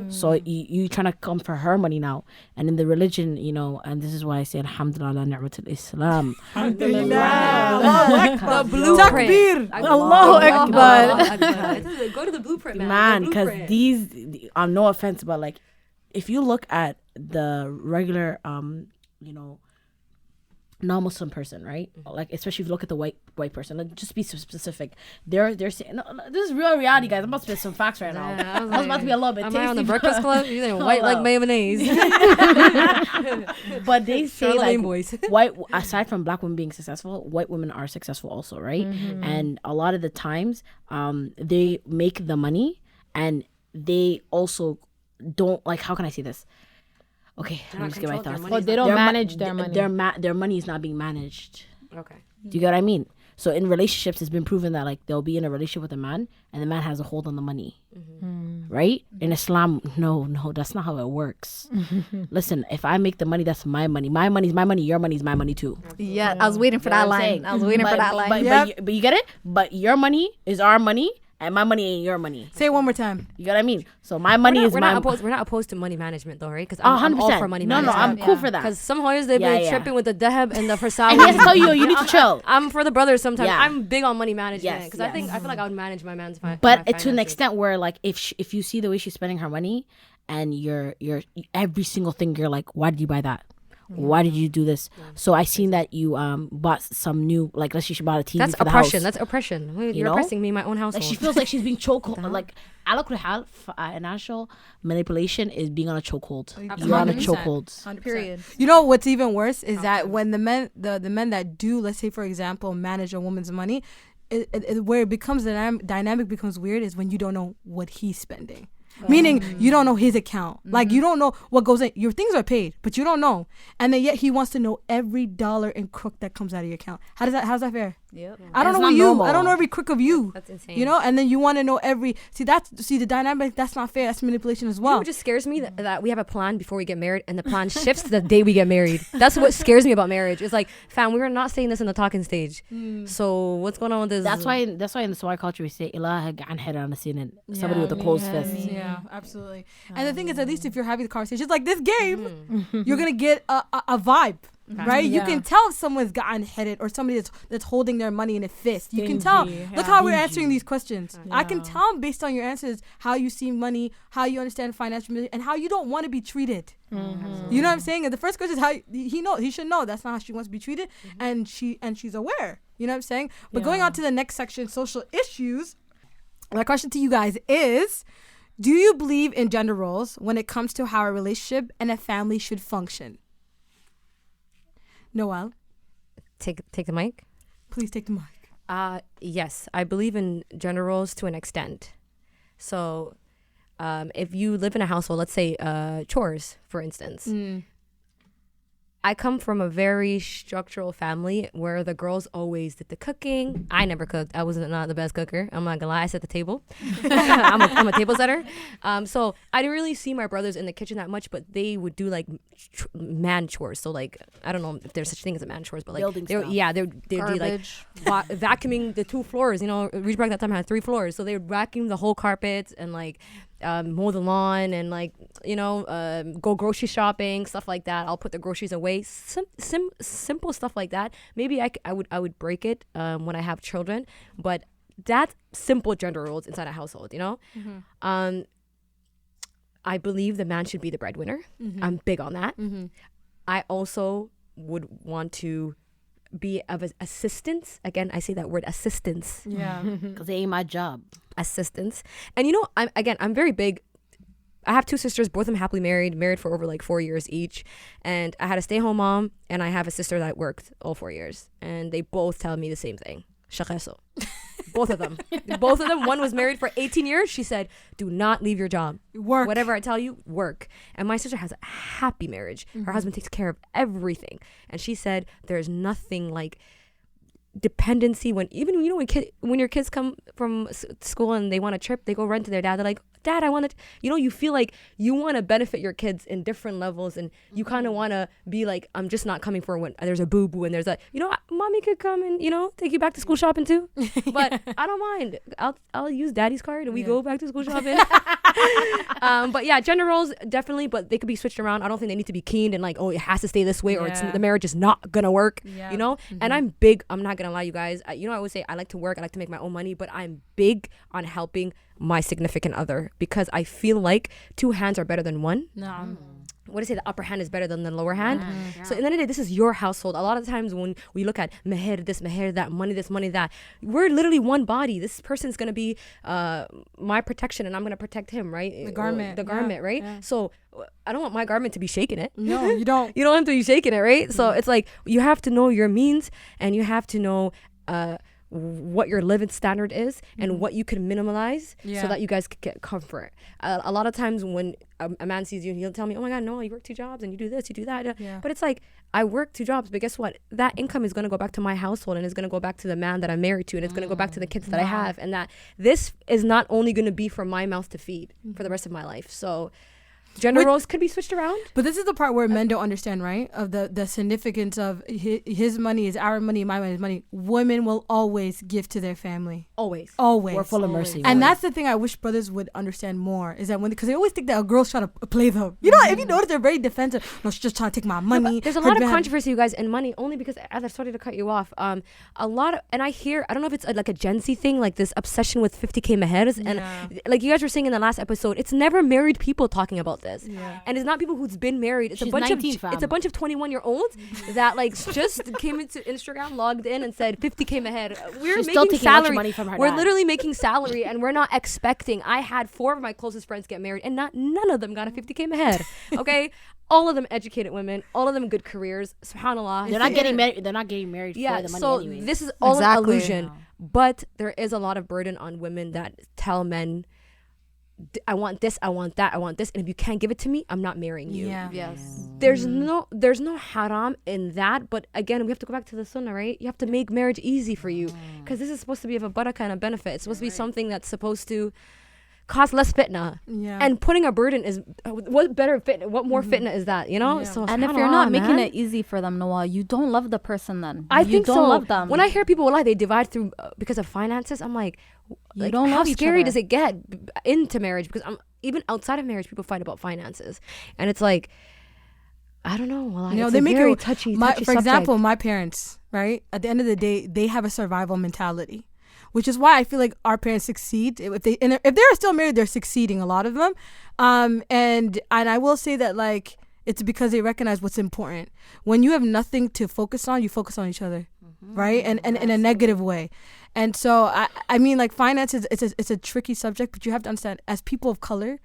So you trying to come for her money now. And in the religion, you know, and this is why I say alhamdulillah ni'matul islam. The blueprint. Takbir. Allahu Akbar. Go to the blueprint, man. Man, because these, no offense, but like, if you look at the regular, you know, non-Muslim person, right? Like, especially if you look at the white person, like, just be specific. They're saying, no, this is real reality, guys. I'm about to spit some facts right now. I was about to be a little bit tasty. Am I on the Breakfast Club? You're saying white like mayonnaise. But they say like boys. white, aside from black women being successful, white women are successful also, right? And a lot of the times, they make the money, and they also don't, like, how can I say this? Okay, let me just get my thoughts. But they don't manage their money. Their money is not being managed. Okay. Do you get what I mean? So in relationships, it's been proven that like they'll be in a relationship with a man, and the man has a hold on the money, right? In Islam, no, that's not how it works. Listen, if I make the money, that's my money. My money is my money. Your money is my money too. Yeah, I was waiting for that line. But you get it? But your money is our money, and my money ain't your money. Say it one more time. You get what I mean? So my money is my. We're not opposed to money management though, right? Because I'm all for money management. No, I'm cool for that. Because some lawyers they've been tripping with the dahab and the farsal. And he has to tell you need to chill. I'm for the brothers sometimes. Yeah. I'm big on money management because Yes. I feel like I would manage my man's finances. But to an extent where like if you see the way she's spending her money, and you're every single thing, you're like, why did you buy that? Why did you do this? So I seen that you bought some new, like, let's say she bought a TV That's for the oppression. house. That's oppression. You're You know? oppressing me in my own household. Like she feels like she's being chokehold. Like ala kulli hal, financial manipulation is being on a chokehold. You're on a 100%. chokehold. Period. You know what's even worse is that when the men that do, let's say for example, manage a woman's money, where it becomes dynamic becomes weird is when you don't know what he's spending. Meaning you don't know his account. Like you don't know what goes in. Your things are paid, but you don't know. And then yet he wants to know every dollar and crook that comes out of your account. How's that fair? Yep. I don't It's know not you. normal. I don't know every crook of you. That's insane. You know, and then you want to know every the dynamic. That's not fair. That's manipulation as You know well. what just scares me that we have a plan before we get married, and the plan shifts the day we get married. That's what scares me about marriage. It's like, fam, we were not saying this in the talking stage. So what's going on with this? That's why in the Swahili culture we say ilaha gan head on the scene, and somebody with a closed fist. Yeah, absolutely. And the thing is, at least if you're having the conversation, like this game, you're gonna get a vibe. Right, you can tell if someone's gotten headed or somebody that's holding their money in a fist. You can tell. Look how we're answering these questions. I can tell based on your answers how you see money, how you understand financial, and how you don't want to be treated. You know what I'm saying? And the first question is how he should know that's not how she wants to be treated, and she's aware. You know what I'm saying? But going on to the next section, social issues. My question to you guys is: do you believe in gender roles when it comes to how a relationship and a family should function? Noel, take the mic. please take the mic. Yes, I believe in gender roles to an extent. So, if you live in a household, let's say chores, for instance. I come from a very structural family where the girls always did the cooking. I never cooked. I was not the best cooker. I'm not gonna lie. I set the table. I'm a table setter. So I didn't really see my brothers in the kitchen that much, but they would do like man chores. So like, I don't know if there's such thing as a man chores, but like they'd do like vacuuming the 2 floors. You know, Reach Back that time had 3 floors, so they would vacuum the whole carpets and like mow the lawn and like, you know, go grocery shopping, stuff like that. I'll put the groceries away. Simple stuff like that. Maybe I would break it when I have children, but that's simple gender roles inside a household, you know. I believe the man should be the breadwinner. I'm big on that. I also would want to be of assistance. Again, I say that word assistance. Yeah. Because it ain't my job. Assistance. And you know, I'm very big. I have 2 sisters, both of them happily married for over like 4 years each. And I had a stay-home mom, and I have a sister that worked all 4 years. And they both tell me the same thing. Shaqeso. Both of them. Both of them. One was married for 18 years. She said, do not leave your job. Work. Whatever I tell you, work. And my sister has a happy marriage. Her husband takes care of everything. And she said, there's nothing like dependency when your kids come from school and they want a trip, they go run to their dad. They're like, Dad, I want to, you feel like you want to benefit your kids in different levels, and you kind of want to be like, I'm just not coming for when there's a boo-boo and there's a, mommy could come and, take you back to school shopping too. But I don't mind. I'll use daddy's card and we go back to school shopping. But yeah, gender roles, definitely, but they could be switched around. I don't think they need to be keened and like, oh, it has to stay this way or the marriage is not going to work, And I'm big, I'm not going to lie, you guys. I always say I like to work, I like to make my own money, but I'm big on helping my significant other because I feel like two hands are better than one. No. What do you say? The upper hand is better than the lower hand. So in the end of the day, this is your household. A lot of the times when we look at meher this, meher that, money this, money that, we're literally one body. This person's going to be my protection and I'm going to protect him, right? The garment. Right? Yeah. So I don't want my garment to be shaking it. No, you don't. You don't have to be shaking it, right? So it's like you have to know your means and you have to know what your living standard is and what you can minimalize so that you guys can get comfort. A lot of times when a man sees you, he'll tell me, oh my God, no, you work 2 jobs and you do this, you do that. Yeah. But it's like, I work 2 jobs, but guess what? That income is going to go back to my household and it's going to go back to the man that I'm married to and it's going to go back to the kids that I have. And that this is not only going to be for my mouth to feed for the rest of my life. So gender roles could be switched around. But this is the part where men don't understand, right? Of the significance of his money is our money, my money is money. Women will always give to their family. Always. We're full of mercy. And that's the thing I wish brothers would understand more is that because they always think that a girl's trying to play them. If you notice, they're very defensive. No, she's just trying to take my money. There's a lot of controversy, you guys, in money only because, sorry to cut you off. A lot of, and I don't know if it's like a Gen Z thing, like this obsession with 50K mehers. And like you guys were saying in the last episode, it's never married people talking about this. Yeah. And it's not people who's been married. It's a bunch 19, it's a bunch of 21-year-olds that like just came into Instagram, logged in, and said 50K meher. We're making salary. Money from her dad. Literally making salary, and we're not expecting. I had 4 of my closest friends get married, and none of them got a 50K meher. Okay, all of them educated women, all of them good careers. Subhanallah. They're not getting married. They're not getting married for the money. So anyways. This is all an illusion. But there is a lot of burden on women that tell men, I want this, I want that, I want this, and if you can't give it to me, I'm not marrying you. Yeah. Yes. There's no haram in that, but again, we have to go back to the sunnah, right? You have to make marriage easy for you, because this is supposed to be of a barakah and a benefit. It's supposed to be something that's supposed to cause less fitna. Yeah. And putting a burden is what more fitna is that, Yeah. So and if you're not making it easy for them, Nawal, you don't love the person then. I think you don't love them. When I hear people they divide through because of finances, I'm like, don't how love scary each other. does it get into marriage? Because even outside of marriage, people fight about finances, and it's like, I don't know. Well, they make very touchy for subject. example, my parents, right? At the end of the day, they have a survival mentality, which is why I feel like our parents succeed. If they're still married, they're succeeding, a lot of them. And I will say that it's because they recognize what's important. When you have nothing to focus on, you focus on each other, right? And in a negative way. And so I mean, finances, it's a tricky subject, but you have to understand, as people of color,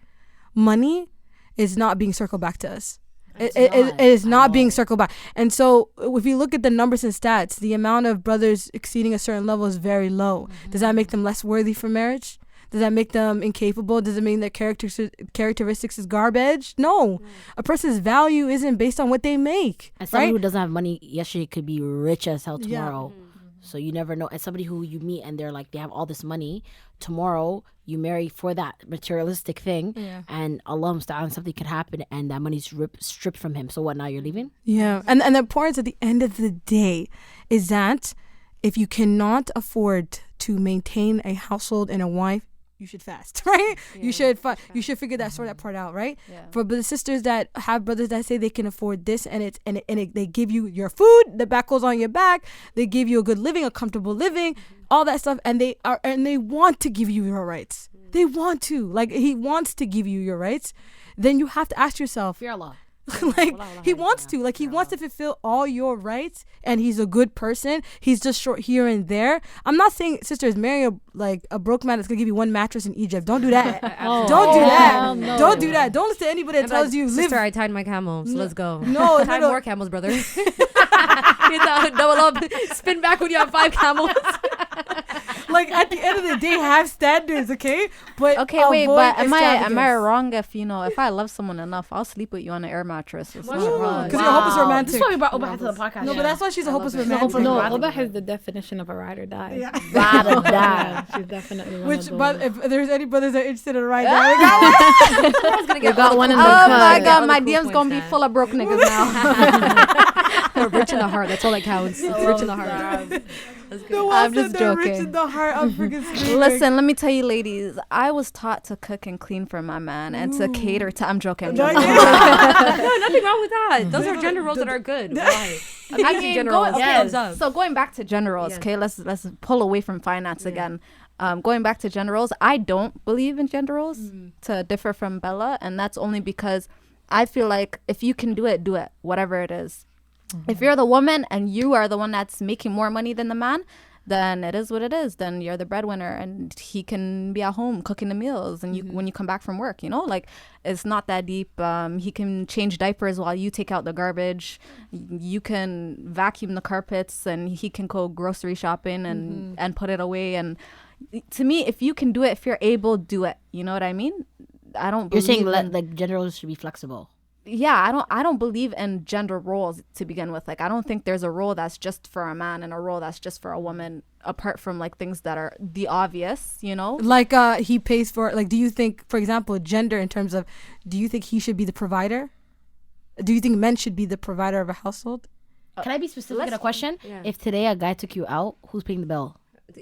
money is not being circled back to us. It is not being circled back. And so if you look at the numbers and stats, the amount of brothers exceeding a certain level is very low. Does that make them less worthy for marriage? Does that make them incapable? Does it mean their characteristics is garbage? No. A person's value isn't based on what they make. And somebody who doesn't have money yesterday could be rich as hell tomorrow. Yeah. So you never know. And somebody who you meet and they're like, they have all this money. Tomorrow you marry for that materialistic thing. Yeah. And Allah musta'an, something could happen and that money's stripped from him. So what, now you're leaving? Yeah. And the importance at the end of the day is that if you cannot afford to maintain a household and a wife, you should fast, right? Yeah. You should figure that sort that part out, right? Yeah. For the sisters that have brothers that say they can afford this, and they give you your food, the back goes on your back, they give you a good living, a comfortable living, all that stuff, and they want to give you your rights. They want to, he wants to give you your rights. Then you have to ask yourself, fear Allah. He wants to fulfill all your rights, and he's a good person. He's just short here and there. I'm not saying, sisters, marry a broke man that's gonna give you 1 mattress in Egypt. Don't do that. Don't do that. No. Don't do that. Don't listen to anybody that tells you, sister, I tied my camel, so let's go. No, tie more camels, brother. Double up, spin back when you have 5 camels. Like at the end of the day, have standards, okay? But Okay, wait, but am I extravagance. wrong if I love someone enough, I'll sleep with you on an air mattress. It's not wrong. Because you're a hopeless romantic. This is why we brought Oba to the podcast. No, but that's why she's a hopeless romantic. hopeless No, romantic. Oba has the definition of a ride or die. Yeah. Ride or die. She's definitely one Which, of but those. if there's any brothers that are interested in right now, we got one. I was gonna get got one in the Oh my cut. god, my DM's gonna be full of broke niggas now. We're rich in the heart. That's all that counts. It's rich in the heart. No one I'm said just they're rich joking. in the heart. I'm freaking screaming. Listen, let me tell you, ladies. I was taught to cook and clean for my man and to cater to. I'm joking. I'm joking. No, nothing wrong with that. Those are gender roles that are good. Why? I mean, gender going, roles. Thumbs up. so going back to gender roles, Yeah. okay, let's pull away from finance again. Going back to gender roles, I don't believe in gender roles to differ from Bella, and that's only because I feel like if you can do it, whatever it is. If you're the woman and you are the one that's making more money than the man, then it is what it is. Then you're the breadwinner, and he can be at home cooking the meals, and you when you come back from work, like it's not that deep. He can change diapers while you take out the garbage. You can vacuum the carpets, and he can go grocery shopping and put it away. And to me, if you can do it, if you're able, do it. You know what I mean? I don't. You're saying believe in- like gender roles should be flexible. yeah, I don't believe in gender roles to begin with. Like, I don't think there's a role that's just for a man and a role that's just for a woman, apart from like things that are the obvious, Like he pays for, like, do you think, for example, gender in terms of, do you think he should be the provider? Do you think men should be the provider of a household? Can I be specific in a question? If today a guy took you out, who's paying the bill?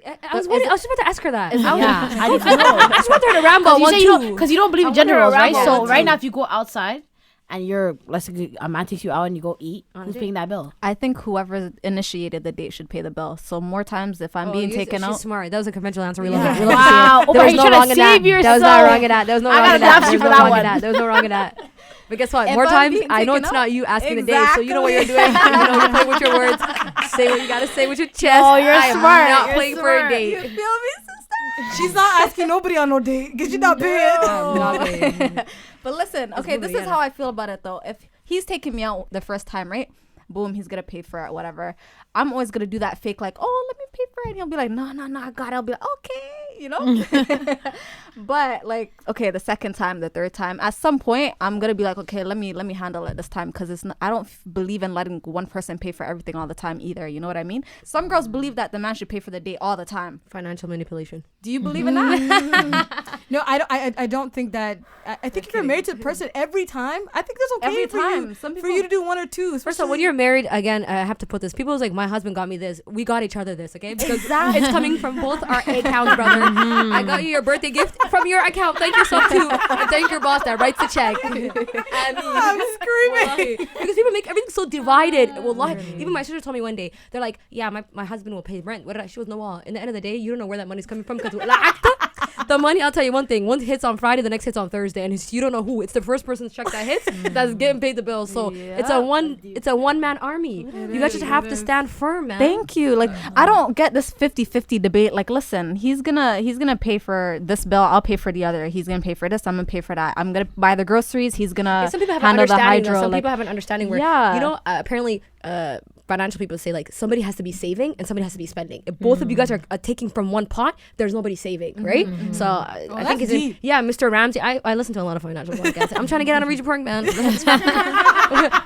I was just about to ask her that. Yeah, I need to know. I just want her to ramble one, two. Because you don't believe in gender her roles, right? around So one, right two. now, if you go outside and let's say a man takes you out and you go eat, who's paying that bill? I think whoever initiated the date should pay the bill. So more times if I'm being taken She's out. smart. That was a conventional answer. We love it. We love Wow. to see it. There was you no trying wrong to in that. save yourself. There was not wrong in that. There was no I wrong in gotta that. laugh There you was for no that wrong in one. that. There was no wrong in that. But guess what? If More I'm times, being I know taken it's out- not you asking the date, so you know what you're doing. You play with your words. Say what you gotta say with your chest. Oh, you're I am smart. not You're playing for a smart. date. You feel me, sister? She's not asking nobody on no date because you're not paying. I'm not paying. But listen, okay, this is how I feel about it though. If he's taking me out the first time, right? Boom, he's gonna pay for it, whatever. I'm always gonna do that fake, like, oh, let me pay for it. And he'll be like, no, I got it. I'll be like, okay, But like, okay, the second time, the third time, at some point, I'm gonna be like, okay, let me handle it this time, because I don't believe in letting one person pay for everything all the time either. You know what I mean? Some girls believe that the man should pay for the date all the time. Financial manipulation. Do you believe in that? No, I don't think that. I think if you're married to a person every time, I think that's okay Every for time. you. Some For people- you to do one or two. First of all, when you're married, again, I have to put this. People was like, my husband got me this. We got each other this, okay? Because it's coming from both our accounts, brother. I got you your birthday gift from your account. Thank yourself too. And thank your boss that writes the check. I mean, I'm screaming. wallahi. Because people make everything so divided. Wallahi. Even my sister told me one day, they're like, yeah, my husband will pay rent. What did I? She was no wall. In the end of the day, you don't know where that money's coming from because the money, I'll tell you one thing, one hits on Friday, the next hits on Thursday, and you don't know who. It's the first person's check that hits that's getting paid the bill. So it's a one man army. You guys just have to stand firm, man. Thank you. Like, I don't get this 50-50 debate. Like, listen, he's gonna pay for this bill, I'll pay for the other. He's gonna pay for this, I'm gonna pay for that. I'm gonna buy the groceries, he's gonna Some people have an handle the understanding. hydro. Some like, people have an understanding where, Yeah. apparently, financial people say like somebody has to be saving and somebody has to be spending. If both of you guys are taking from one pot, there's nobody saving, right? So I think that's it's deep. Mr. Ramsey. I listen to a lot of financial podcasts. I'm trying to get out of Regent Park, man.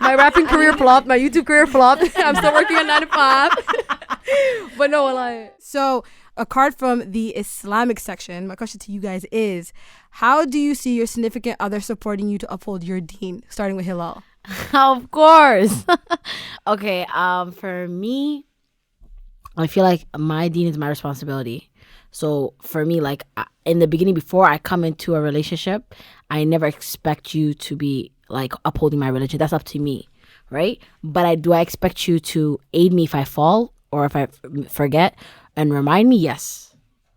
My rapping career flopped. My YouTube career flopped. I'm still working on 9 to 5. But no, like. So, apart from the Islamic section, my question to you guys is, how do you see your significant other supporting you to uphold your deen? Starting with Hilal. Of course. Okay, for me, I feel like my deen is my responsibility. So for me, like in the beginning, before I come into a relationship, I never expect you to be like upholding my religion. That's up to me, right? But I expect you to aid me if I fall or if I forget and remind me, yes.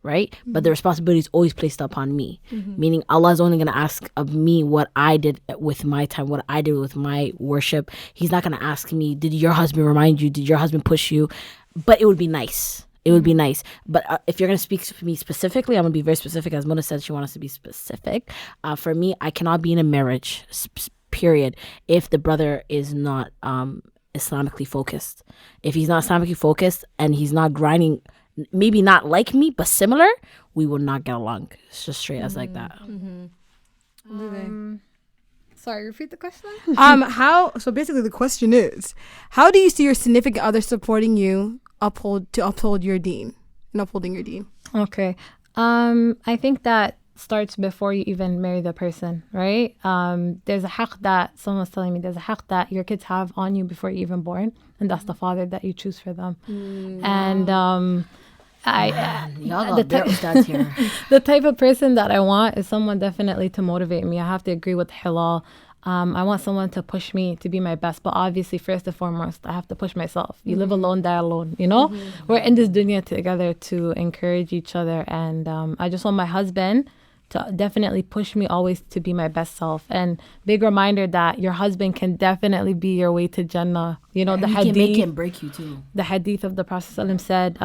Right? But the responsibility is always placed upon me. Meaning Allah is only going to ask of me what I did with my time, what I did with my worship. He's not going to ask me, did your husband remind you? Did your husband push you? But it would be nice. It would be nice. But if you're going to speak to me specifically, I'm going to be very specific. As Mona said, she wants us to be specific. For me, I cannot be in a marriage, period, if the brother is not Islamically focused. If he's not Islamically focused and he's not grinding maybe not like me, but similar, we will not get along. It's just straight as like that. Sorry, repeat the question. So basically the question is, how do you see your significant other supporting you uphold your deen and upholding your deen? Okay. I think that starts before you even marry the person, right? There's a haqq that someone was telling me, there's a haqq that your kids have on you before you're even born, and that's the father that you choose for them. And Y'all got their ustads here. the type of person that I want is someone definitely to motivate me. I have to agree with halal. I want someone to push me to be my best, but obviously first and foremost, I have to push myself. You live alone, die alone, you know? We're in this dunya together to encourage each other, and I just want my husband to definitely push me always to be my best self. And big reminder that your husband can definitely be your way to Jannah. You know, the He hadith can make him break you too. The hadith of the Prophet ﷺ said,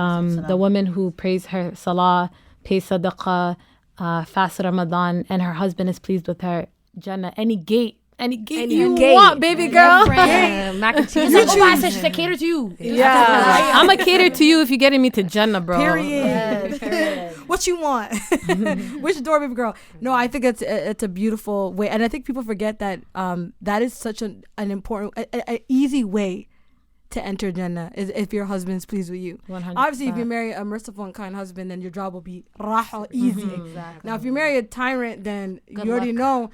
the woman who prays her salah, pays sadaqah, fasts Ramadan, and her husband is pleased with her, Jannah, any gate you want, baby girl. Mac and cheese. I said she said cater to you. Yeah, I'm gonna cater to you if you're getting me to Jannah, bro. Period. What you want? Which door, baby girl? No, I think it's a beautiful way, and I think people forget that that is such an important, an easy way to enter Jannah is if your husband's pleased with you. 100%. Obviously, if you marry a merciful and kind husband, then your job will be raha, easy. Exactly. Now, if you marry a tyrant, then you already know.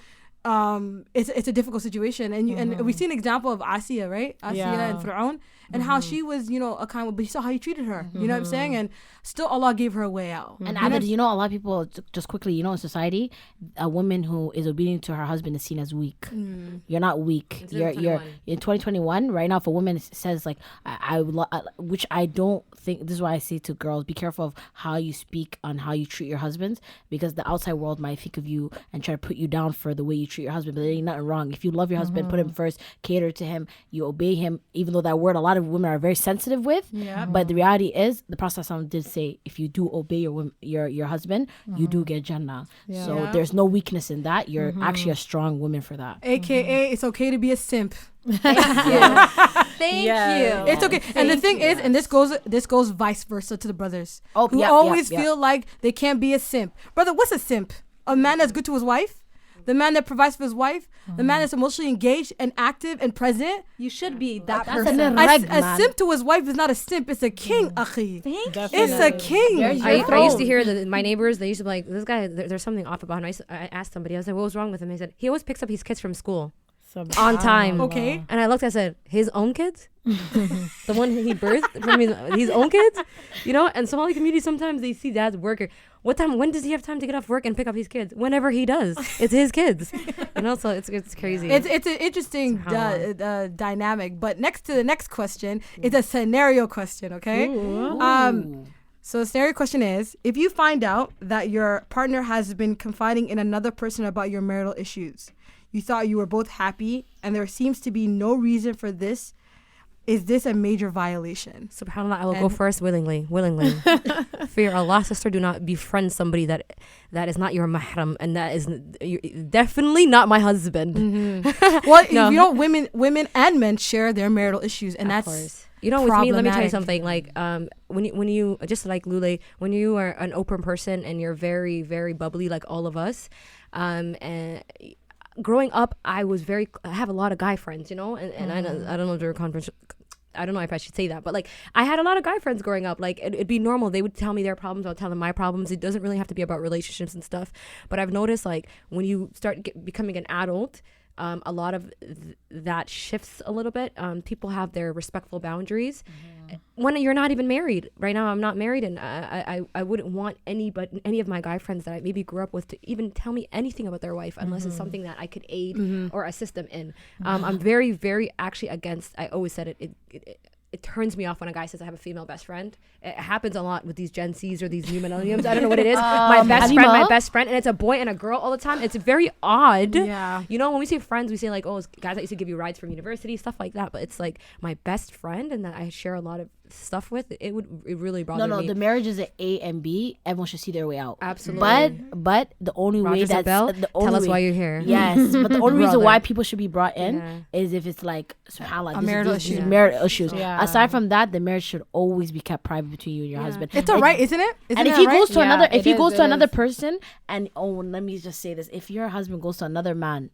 It's a difficult situation, and we see an example of Asiya, right? Asiya and Fir'aun, and how she was, a kind of, but you saw how he treated her. You know what I'm saying? And still, Allah gave her a way out. And Adad, a lot of people, just quickly, in society, a woman who is obedient to her husband is seen as weak. You're not weak. You're in 2021 right now. If a woman says like, which I don't think, this is why I say to girls, be careful of how you speak on how you treat your husbands, because the outside world might think of you and try to put you down for the way you treat your husband. But there ain't nothing wrong. If you love your husband, put him first, cater to him, you obey him, even though that word a lot of women are very sensitive with. But the reality is, the Prophet did say, if you do obey your husband, you do get Jannah. So there's no weakness in that. You're actually a strong woman for that. AKA, it's okay to be a simp. Thank you. It's okay. And the thing is, and this goes vice versa to the brothers who always feel like they can't be a simp. Brother, what's a simp? A man that's good to his wife? The man that provides for his wife, the man that's emotionally engaged and active and present. You should be that That's person. A simp to his wife is not a simp, it's a king, akhi. It's a king. I used to hear that my neighbors, they used to be like, this guy, there's something off about him. I asked somebody, I was like, what was wrong with him? He said, he always picks up his kids from school on time. Okay. And I looked, I said, his own kids? The one he birthed from his own kids? And Somali community, sometimes they see dad's worker. When does he have time to get off work and pick up his kids? Whenever he does. It's his kids. So it's crazy. It's an interesting dynamic. But next to the next question is a scenario question, okay? So the scenario question is, if you find out that your partner has been confiding in another person about your marital issues, you thought you were both happy, and there seems to be no reason for this, is this a major violation? SubhanAllah, I will go first willingly. Fear Allah, sister, do not befriend somebody that is not your mahram, and that is definitely not my husband. Well, women and men share their marital issues, and that's with me, let me tell you something. Like, when you just like Lule, when you are an open person and you're very, very bubbly, like all of us, and growing up, I have a lot of guy friends, and I don't know if they're I don't know if I should say that, but like I had a lot of guy friends growing up. Like it'd be normal. They would tell me their problems. I'll tell them my problems. It doesn't really have to be about relationships and stuff. But I've noticed like when you start becoming an adult, a lot of that shifts a little bit. People have their respectful boundaries. When you're not even married. Right now I'm not married, and I wouldn't want any of my guy friends that I maybe grew up with to even tell me anything about their wife unless it's something that I could aid or assist them in. I'm very, very actually against, I always said it turns me off when a guy says I have a female best friend. It happens a lot with these Gen Zs or these new millenniums. I don't know what it is. My best friend, and it's a boy and a girl all the time. It's very odd. Yeah. When we say friends, we say like, oh, it's guys that used to give you rides from university, stuff like that. But it's like my best friend, and that I share a lot of stuff with, it really bothered me. No, the marriage is an A and B. Everyone should see their way out. Absolutely. But the only way Roger that's Bell, the only tell us way, why you're here. Yes, but the only reason Brother. why people should be brought in Yeah. is if it's like subhanAllah, A marital issue. marital issues. Yeah. Aside from that, the marriage should always be kept private between you and your husband. It's all right, isn't it? Isn't And if it he right? goes to Yeah, another, if it he is, goes it to another is. person, and let me just say this: if your husband goes to another man,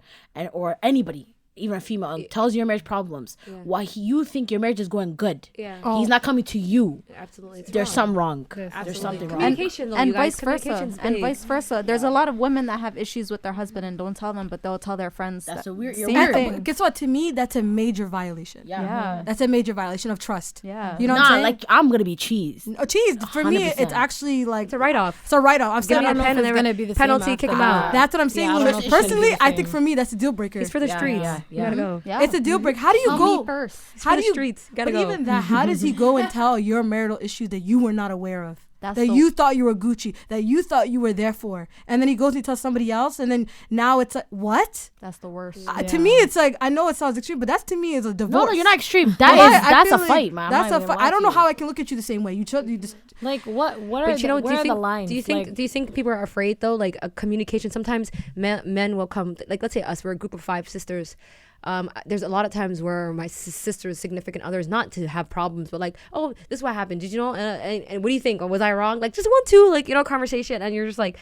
or anybody, even a female, and tells you your marriage problems, why you think your marriage is going good, Yeah. he's not coming to you. Absolutely. It's There's wrong. something wrong. Absolutely. There's something wrong. Communication, though, and you guys. vice versa. Communication's And big. vice versa. There's a lot of women that have issues with their husband and don't tell them, but they'll tell their friends. That's that a weird. You're same weird. thing. Guess what? To me, that's a major violation. Yeah. That's a major violation of trust. Yeah. You know what Nah, I'm saying? like I'm gonna be cheesed. Oh, geez, for me, 100%. it's actually like It's a write-off. It's a write-off. I've Give said me it a on pen and it's gonna be the same penalty, kick him after out. that. That's what I'm saying. Yeah, I don't know if it should Personally, be the I think same. for me, that's a deal breaker. It's for the Yeah, streets. yeah, You gotta go. Yeah. It's a deal breaker. How do you Tell go? me first. How for do the you? streets. Gotta But go. even that, how does he go and tell your marital issue that you were not aware of? That's That the- you thought you were Gucci, that you thought you were there for, and then he goes and tells somebody else, and then now it's like what? That's the worst. To me, it's like I know it sounds extreme, but that's to me is a divorce. No, you're not extreme. But I That's feel a like fight, man. That's a fight. I don't know how I can look at you the same way. You just Like what are But you know, where are the lines? do you think Like, do you think people are afraid though? Like a communication. Sometimes men will come. Like let's say us, we're a group of 5 sisters. There's a lot of times where my sister's significant others, not to have problems, but like, oh, this is what happened. Did you know? And what do you think? Or was I wrong? Like just 1-2, like conversation, and you're just like,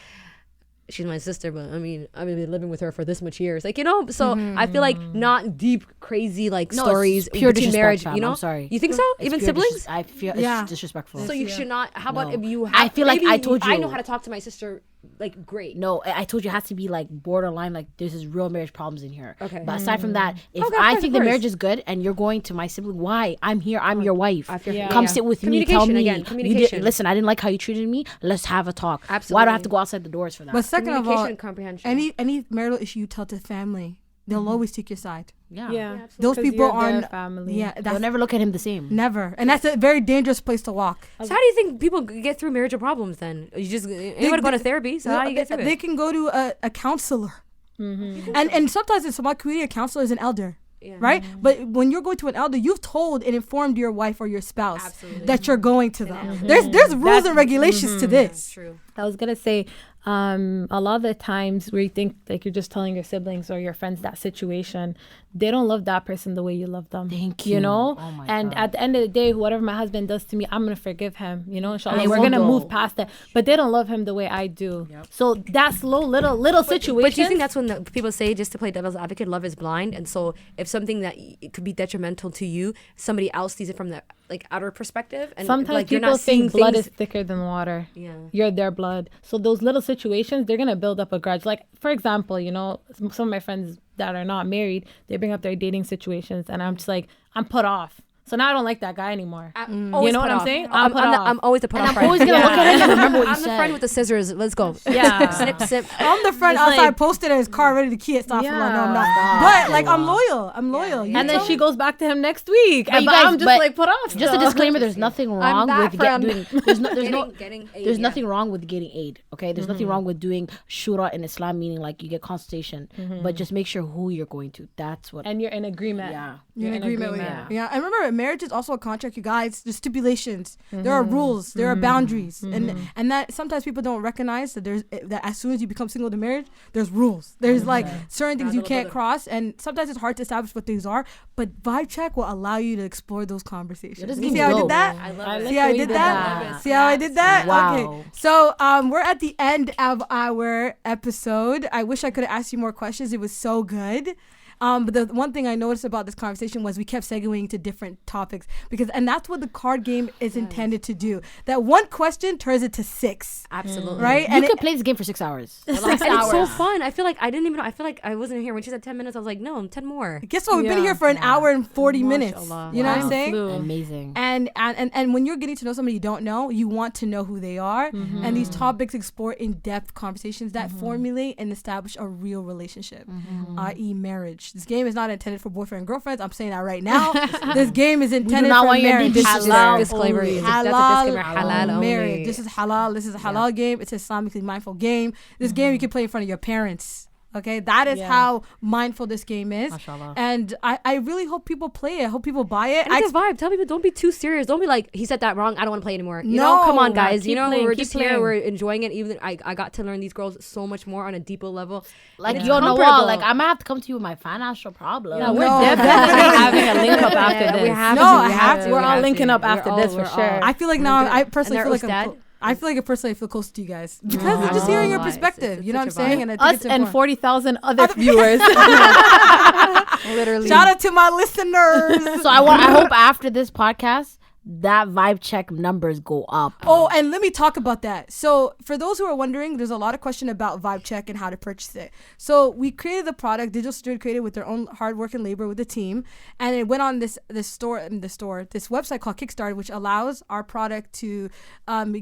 she's my sister, but I mean, I've been living with her for this much years, like So I feel like not deep, crazy like No, stories it's pure between disrespect, marriage. fam. You know? I'm sorry. You think so? It's Even pure siblings? I feel Yeah. it's disrespectful. So you should not. How about No. if you? I feel like maybe I told I know you. how to talk to my sister. Like great. No, I told you it has to be like borderline. Like there's this real marriage problems in here. Okay. But aside from that, if Okay, I of think the course. marriage is good and you're going to my sibling, why? I'm here. I'm your wife. I feel- Yeah. Come yeah. sit with me. Tell Communication me. again, You communication. listen, I didn't like how you treated me. Let's have a talk. Why do I Absolutely. have to go outside the doors for that? But second of all, Communication and comprehension. any marital issue you tell to family, they'll always take your side. yeah. yeah, Those 'Cause people you're their aren't. family. Yeah, They'll that's never look at him the same. never, and that's a very dangerous place to walk. So how do you think people get through marital problems then? You just anybody go to therapy. So how do you get through They it? can go to a counselor, and sometimes in some community, a counselor is an elder. Yeah. Right, but when you're going to an elder, you've told and informed your wife or your spouse Absolutely. that you're going to them. elder. There's rules and regulations to this. True. I was gonna say, a lot of the times where you think like you're just telling your siblings or your friends that situation, they don't love that person the way you love them. Thank You you. know, Oh my and God. at the end of the day, whatever my husband does to me, I'm gonna forgive him. You know, inshallah, They we're won't gonna though. move past it. But they don't love him the way I do. So that's little situations. But do you think that's when the people say, just to play devil's advocate, love is blind, and so if something that it could be detrimental to you, somebody else sees it from the like outer perspective, and sometimes like you're people not seeing think blood things. is thicker than water. Yeah. You're their blood. So those little situations, they're gonna build up a grudge. Like for example, some of my friends that are not married, they bring up their dating situations, and I'm just like, I'm put off. So now I don't like that guy anymore. Always know put what I'm off. saying? I'm, put I'm, the, off. I'm always the put off I'm friend. always gonna look at him and remember what you I'm the said. friend with the scissors. Let's go. Yeah. Snip, snip. I'm the friend It's outside like- posted in his car ready to key it. Stop. No, I'm not. Yeah. But like I'm loyal. I'm loyal. You And then tell she me? goes back to him next week. But And you but guys- I'm just but like put off. Just a still. disclaimer: there's nothing wrong back with from doing. There's nothing wrong with getting aid. Okay, there's nothing wrong with doing shura in Islam, meaning like you get consultation, but just make sure who you're going to. That's what. And you're in agreement. Yeah. You're in agreement with agreement. it. Yeah. And remember, marriage is also a contract, you guys. There's stipulations. There are rules. There are boundaries. And that sometimes people don't recognize that that as soon as you become single to marriage, there's rules. There's like certain things you can't cross. And sometimes it's hard to establish what things are. But Vibe Check will allow you to explore those conversations. this You game's see how I did dope. that? I love I it. like See how I the way you did that? See how I did that? Wow. Okay. So we're at the end of our episode. I wish I could have asked you more questions. It was so good. But the one thing I noticed about this conversation was we kept segueing to different topics and that's what the card game is intended to do. That one question turns it to 6, Absolutely. right? You could play this game for 6 hours. And it's so fun. I feel like I didn't even know. I feel like I wasn't here when she said 10 minutes. I was like, no, 10 more. Guess what? We've been Yeah. here for an hour and 40 minutes. Mashallah. You know what I'm Wow. saying? Flew. Amazing. And when you're getting to know somebody you don't know, you want to know who they are. And these topics explore in-depth conversations that formulate and establish a real relationship, i.e. marriage. This game is not intended for boyfriend and girlfriends. I'm saying that right now. This game is intended not for want your marriage. name This is Halal halal disclaimer. only. That's a Halal disclaimer. Halal only. marriage. This is halal. This is a halal game. It's an Islamically mindful game. This game you can play in front of your parents. Okay, that is how mindful this game is. Mashallah. And I really hope people play it. I hope people buy it. And it's a vibe. Tell people, don't be too serious. Don't be like, he said that wrong, I don't want to play anymore. You know, come on, guys. You know, we're just here. We're enjoying it. Even I got to learn these girls so much more on a deeper level. Like, yo, Noel, like, I'm gonna have to come to you with my financial problem. Yeah, we're definitely having a link up after this. We have to. We're all linking up after this for sure. I feel like now, I personally feel like I feel close to you guys because I'm just hearing your perspective. You know what I'm saying? And I think us and 40,000 other viewers. Literally. Shout out to my listeners. So I hope after this podcast, that vibe check numbers go up. Oh, and let me talk about that. So for those who are wondering, there's a lot of question about vibe check and how to purchase it. So we created the product, Digital Sisterhood created with their own hard work and labor with the team, and it went on this website called Kickstarter, which allows our product to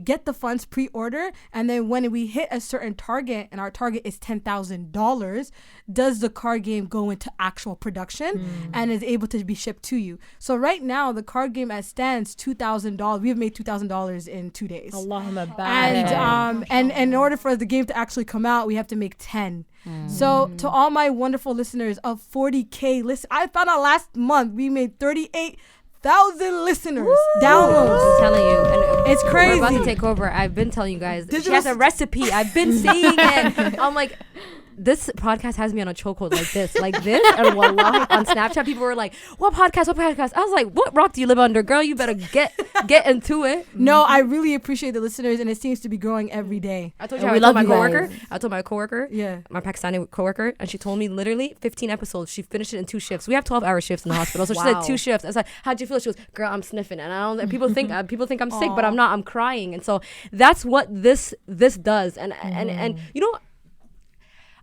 get the funds pre-order, and then when we hit a certain target, and our target is $10,000, does the card game go into actual production and is able to be shipped to you. So right now, the card game as stands $2,000. We have made $2,000 in 2 days. Allahumma barik. And in order for the game to actually come out, we have to make 10. So to all my wonderful listeners of 40K I found out last month we made 38,000 listeners downloads. I'm telling you, and it's crazy. We're about to take over. I've been telling you guys. She has a recipe. I've been seeing it. I'm like, this podcast has me on a chokehold like this. And wallahi, on Snapchat, people were like, what podcast? I was like, what rock do you live under? Girl, you better get into it. No, I really appreciate the listeners, and it seems to be growing every day. I told my coworker, yeah, my Pakistani coworker, and she told me literally 15 episodes. She finished it in 2 shifts. We have 12-hour shifts in the hospital. So she said 2 shifts. I was like, how'd you feel? She goes, girl, I'm sniffing. And people think I'm sick, but I'm not. I'm crying. And so that's what this does. And you know,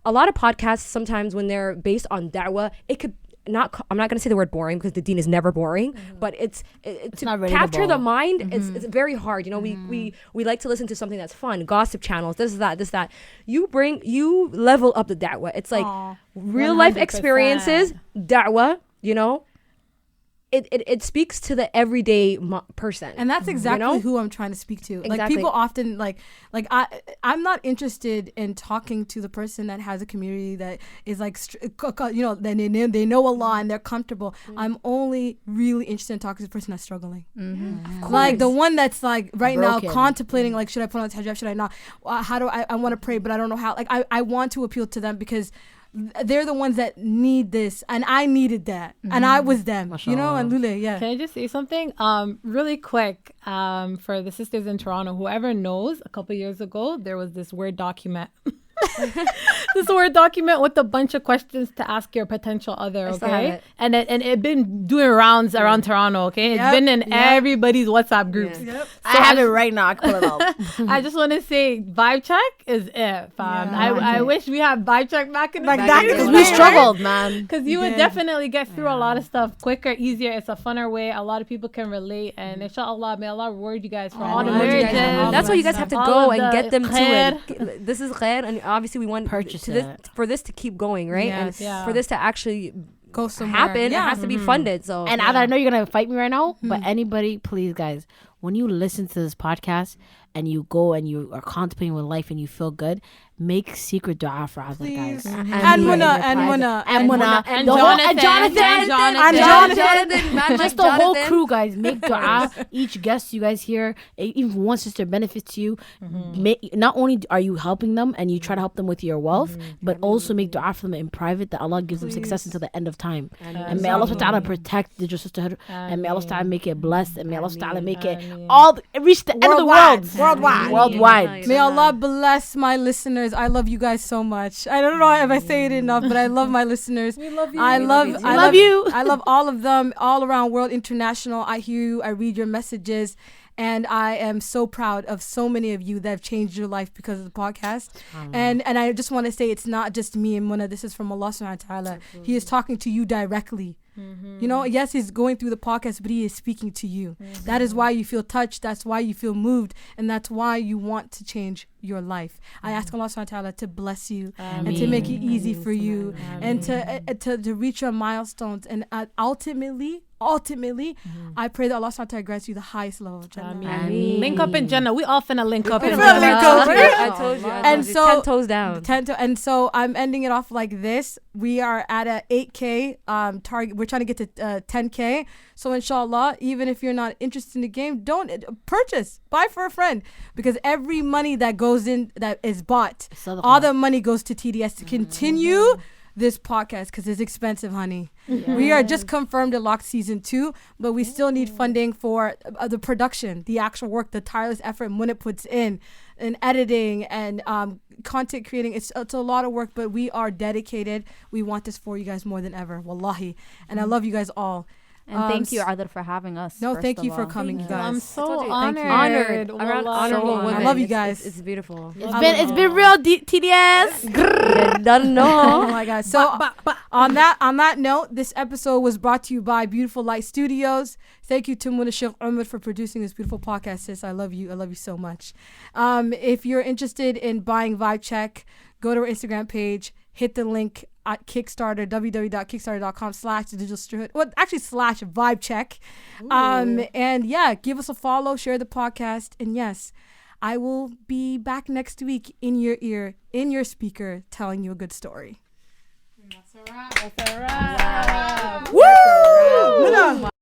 a lot of podcasts sometimes when they're based on da'wah, it could not. I'm not going to say the word boring because the deen is never boring, but it's to not capture the mind. It's very hard. You know, we like to listen to something that's fun, gossip channels, this that. You level up the da'wah. It's like real life experiences, da'wah. You know. It speaks to the everyday person, and that's exactly who I'm trying to speak to. Exactly. Like people often I'm not interested in talking to the person that has a community that is like they know Allah and they're comfortable. I'm only really interested in talking to the person that's struggling, like the one that's like broken. Now contemplating like, should I put on the hijab, should I not? How do I want to pray but I don't know how. Like I want to appeal to them because they're the ones that need this, and I needed that, and I was them. Mashallah. You know. And Lule, yeah. Can I just say something really quick for the sisters in Toronto? Whoever knows, a couple years ago there was this Word document. This Word document with a bunch of questions to ask your potential other, okay? And it been doing rounds around Toronto, okay? It's been in everybody's WhatsApp groups. Yep. So I have it right now. I can pull it up. I just want to say, vibe check is it, fam. I wish we had vibe check back in the day. Because we struggled, man. Because you would definitely get through a lot of stuff quicker, easier. It's a funner way. A lot of people can relate. And inshallah, may Allah reward you guys for all the marriages. That's why you guys have to go and get them to it. This is khair, and obviously we want for this to keep going, right? Yes. And for this to actually go somewhere. It has to be funded. So and I know you're gonna fight me right now, but anybody, please, guys, when you listen to this podcast and you go and you are contemplating with life and you feel good, make secret dua for other guys. And Muna. And Jonathan. Just the whole crew, guys. Make dua. Each guest you guys hear, even one sister benefits you. Not only are you helping them and you try to help them with your wealth, but also make dua for them in private that Allah gives them success until the end of time. And may Allah Ta'ala protect Digital Sisterhood. And may Allah Ta'ala make it blessed. And may Allah Ta'ala make it reach the end of the world. Worldwide. May Allah bless my listeners. I love you guys so much. I don't know if I say it enough, but I love my listeners. We love you. I love you. I love all of them, all around world, international. I hear you. I read your messages. And I am so proud of so many of you that have changed your life because of the podcast. And I just want to say it's not just me and Muna. This is from Allah subhanahu wa ta'ala. He is talking to you directly. You know, yes, he's going through the podcast, but he is speaking to you. That is why you feel touched. That's why you feel moved. And that's why you want to change your life. I ask Allah subhanahu wa ta'ala to bless you and to make it easy for you and to reach your milestones. And ultimately, I pray that Allah subhanahu wa ta'ala grants you the highest level of Jannah. Link up in Jannah. We all finna link up. I told you. And so 10 toes down. And so I'm ending it off like this. We are at a 8K target. We're trying to get to 10K. So inshallah, even if you're not interested in the game, don't purchase. Buy for a friend, because every money that goes in, that is bought, all the money goes to TDS to continue this podcast, because it's expensive, honey. We are just confirmed to lock season 2, but we still need funding for the production, the actual work, the tireless effort Munit puts in editing and content creating. It's a lot of work, but we are dedicated. We want this for you guys more than ever, wallahi. And I love you guys all. And thank you, Adar, for having us. No, thank you for coming, you guys. I'm so honored. Honorable women. I love you guys. It's beautiful. It's been real TDS. Don't know. Oh my God. So on that note, this episode was brought to you by Beautiful Light Studios. Thank you to Muna Sheikh Umar for producing this beautiful podcast, sis. I love you. I love you so much. If you're interested in buying Vibe Check, go to our Instagram page, hit the link at Kickstarter, www.kickstarter.com/thedigitalsisterhood. Well, actually /Vibe Check. And yeah, give us a follow, share the podcast. And yes, I will be back next week in your ear, in your speaker, telling you a good story. That's a wrap. Woo!